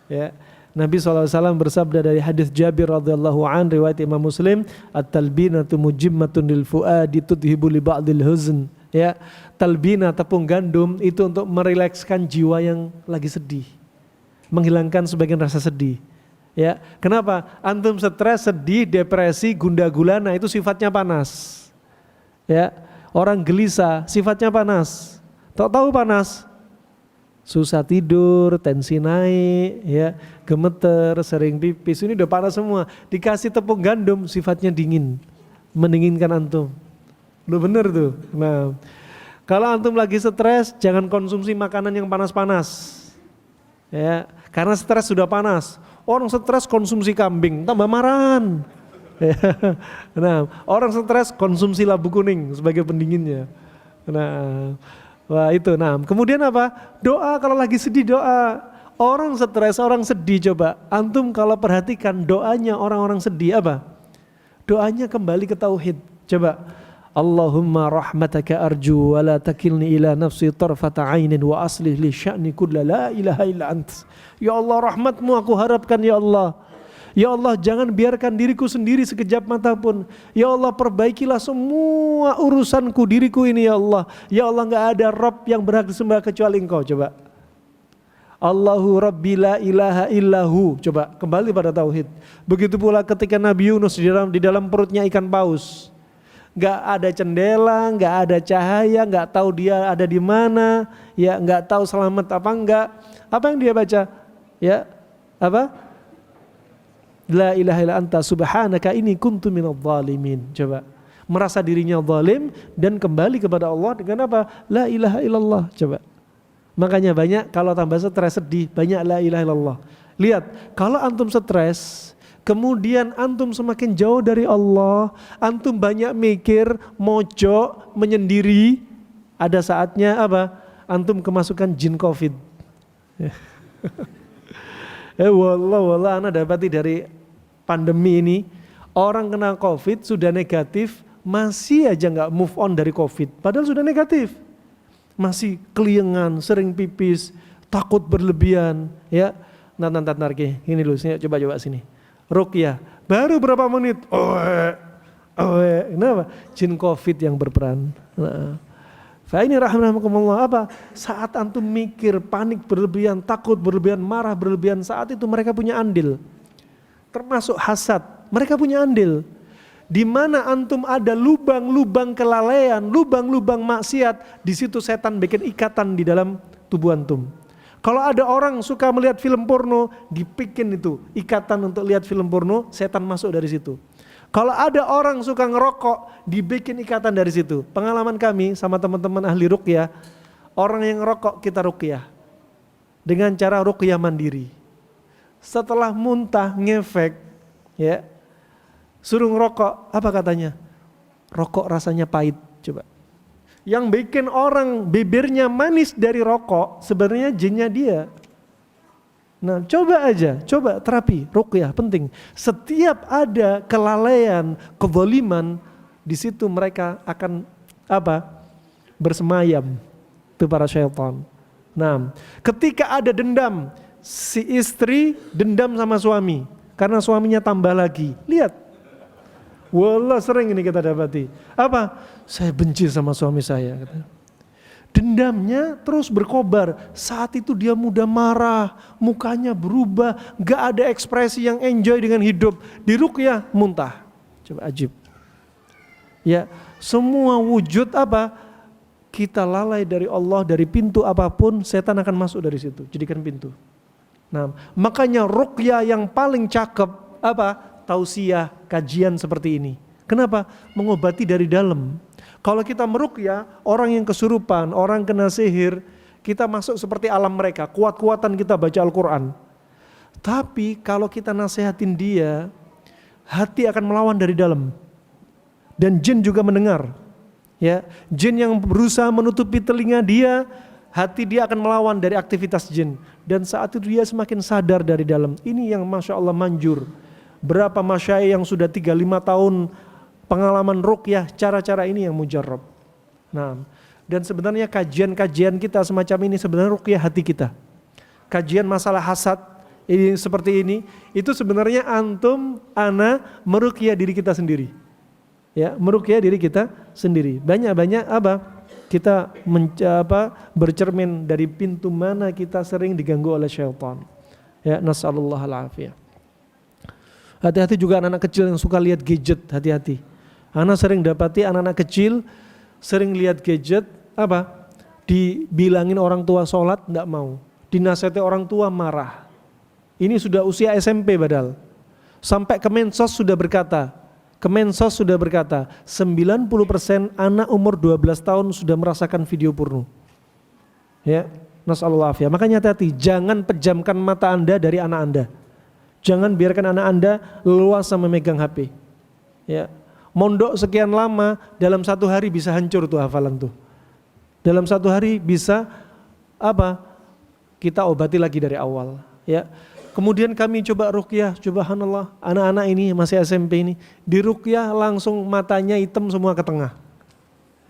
Ya. Nabi SAW bersabda dari hadis Jabir radhiyallahu an riwayat Imam Muslim, at-talbinatu mujimmatun lil fuadi tudhibu li ba'dil huzn. Ya, talbina tepung gandum itu untuk merilekskan jiwa yang lagi sedih, menghilangkan sebagian rasa sedih. Ya, kenapa? Antum stres, sedih, depresi, gundah gulana itu sifatnya panas. Ya, orang gelisah sifatnya panas. Tahu panas? Susah tidur, tensi naik, ya, gemeter, sering pipis, ini udah panas semua. Dikasih tepung gandum sifatnya dingin, mendinginkan antum. Lu bener tuh. Nah, kalau antum lagi stres, jangan konsumsi makanan yang panas-panas. Ya, karena stres sudah panas. Orang stres konsumsi kambing, tambah marahan. Ya. Nah, orang stres konsumsi labu kuning sebagai pendinginnya. Nah, wah itu. Nah, kemudian Doa kalau lagi sedih doa. Orang stres, orang sedih, coba antum kalau perhatikan doanya orang-orang sedih apa? Doanya kembali ke tauhid. Coba, Allahumma rahmataka arju wa la takilni ila nafsi tarfata ainin wa aslih li sya'ni kulla la ilaha illa ant. Ya Allah, rahmatmu aku harapkan ya Allah. Ya Allah, jangan biarkan diriku sendiri sekejap mata pun. Ya Allah, perbaikilah semua urusanku, diriku ini ya Allah. Ya Allah, gak ada Rabb yang berhak disembah kecuali Engkau. Coba, Allahu Rabbi la ilaha illahu. Coba kembali pada tauhid. Begitu pula ketika Nabi Yunus di dalam perutnya ikan paus. Gak ada jendela, gak ada cahaya, gak tahu dia ada di mana, ya gak tahu selamat apa enggak. Apa yang dia baca? Ya, apa? La ilaha illa anta subhanaka inni kuntu minadh dhalimin. Coba, merasa dirinya zalim dan kembali kepada Allah dengan apa? La ilaha illallah. Coba. Makanya banyak kalau tambah stres sedih, banyak la ilaha illallah. Lihat, kalau antum stres, kemudian antum semakin jauh dari Allah, antum banyak mikir, mojok, menyendiri, ada saatnya apa? Antum kemasukan jin Covid. Wallah, anak dapati dari pandemi ini, orang kena Covid sudah negatif, masih aja nggak move on dari Covid, padahal sudah negatif. Masih keliengan, sering pipis, takut berlebihan, ya. Nanti ini dulu, coba sini. Ruqyah, baru berapa menit, kenapa? Jin Covid yang berperan. Fa ini rahmatullah apa? Saat antum mikir, panik berlebihan, takut berlebihan, marah berlebihan, saat itu mereka punya andil. Termasuk hasad, mereka punya andil. Di mana antum ada lubang-lubang kelalaian, lubang-lubang maksiat, di situ setan bikin ikatan di dalam tubuh antum. Kalau ada orang suka melihat film porno, dibikin itu ikatan untuk lihat film porno, setan masuk dari situ. Kalau ada orang suka ngerokok, dibikin ikatan dari situ. Pengalaman kami sama teman-teman ahli ruqyah, orang yang ngerokok kita ruqyah dengan cara ruqyah mandiri. Setelah muntah ngefek, ya. Suruh ngerokok, apa katanya? Rokok rasanya pahit, coba. Yang bikin orang bibirnya manis dari rokok, sebenarnya jinnya dia. Nah, coba terapi, ruqyah penting. Setiap ada kelalaian, kezaliman, di situ mereka akan apa? Bersemayam, itu para syaitan. Nah, ketika ada dendam, si istri dendam sama suami, karena suaminya tambah lagi. Lihat. Wallah sering ini kita dapati. Apa? Saya benci sama suami saya. Dendamnya terus berkobar. Saat itu dia mudah marah, mukanya berubah, gak ada ekspresi yang enjoy dengan hidup. Di ruqyah muntah. Coba ajib. Ya, semua wujud apa? Kita lalai dari Allah, dari pintu apapun, setan akan masuk dari situ. Jadikan pintu. Nah, makanya ruqyah yang paling cakep apa? Tausiah, kajian seperti ini. Kenapa? Mengobati dari dalam. Kalau kita meruqyah, orang yang kesurupan, orang kena sihir, kita masuk seperti alam mereka, kuat-kuatan kita baca Al-Quran. Tapi kalau kita nasihatin dia, hati akan melawan dari dalam. Dan jin juga mendengar. Ya, jin yang berusaha menutupi telinga dia, hati dia akan melawan dari aktivitas jin. Dan saat itu dia semakin sadar dari dalam. Ini yang Masya Allah manjur. Berapa masyayikh yang sudah 3-5 tahun pengalaman ruqyah, cara-cara ini yang mujarrab. Nah, dan sebenarnya kajian-kajian kita semacam ini sebenarnya ruqyah hati kita. Kajian masalah hasad ini seperti ini, itu sebenarnya antum, ana meruqyah diri kita sendiri. Ya, meruqyah diri kita sendiri. Banyak-banyak apa? Kita bercermin dari pintu mana kita sering diganggu oleh syaitan. Ya, nasallallahu alaihi. Hati-hati juga anak-anak kecil yang suka lihat gadget, hati-hati. Anak sering dapati anak-anak kecil sering lihat gadget, apa? Dibilangin orang tua sholat, enggak mau. Dinasihati orang tua marah. Ini sudah usia SMP padahal. Sampai Kemensos sudah berkata, 90% anak umur 12 tahun sudah merasakan video porno. Ya, nasallallahu alaihi. Makanya hati-hati, jangan pejamkan mata Anda dari anak Anda. Jangan biarkan anak Anda leluasa memegang HP. Ya. Mondok sekian lama, dalam satu hari bisa hancur tuh hafalan tuh. Dalam satu hari bisa apa? kita obati lagi dari awal, ya. Kemudian kami coba ruqyah, subhanallah, anak-anak ini masih SMP ini, di ruqyah langsung matanya hitam semua ke tengah.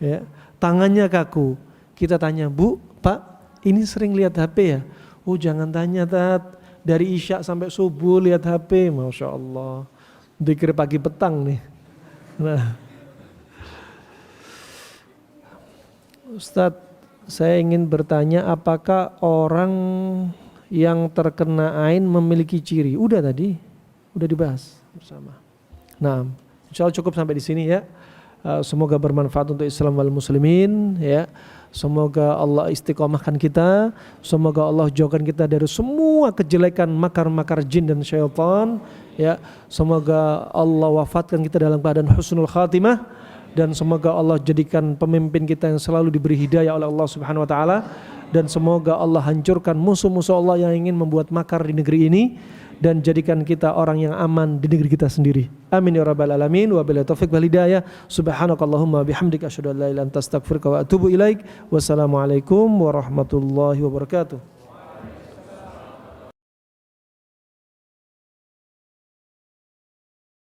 Ya, tangannya kaku. Kita tanya, "Bu, Pak, ini sering lihat HP ya?" "Oh, jangan tanya, Tat. Dari Isya sampai subuh lihat HP." Masya Allah. Dikira pagi petang nih. Nah, Ustadz, saya ingin bertanya, apakah orang yang terkena ain memiliki ciri? Udah tadi, udah dibahas bersama. Nah, insya Allah cukup sampai di sini ya. Semoga bermanfaat untuk Islam wal muslimin ya. Semoga Allah istiqomahkan kita. Semoga Allah jauhkan kita dari semua kejelekan makar-makar jin dan syaitan ya. Semoga Allah wafatkan kita dalam keadaan husnul khatimah, dan semoga Allah jadikan pemimpin kita yang selalu diberi hidayah oleh Allah Subhanahu wa taala, dan semoga Allah hancurkan musuh-musuh Allah yang ingin membuat makar di negeri ini, dan jadikan kita orang yang aman di negeri kita sendiri. Amin ya rabbal alamin. Wa billahi taufiq wal hidayah. Subhanakallahumma bihamdika asyhadu an la ilaha illa anta astaghfiruka wa atubu ilaik. Wassalamualaikum warahmatullahi wabarakatuh.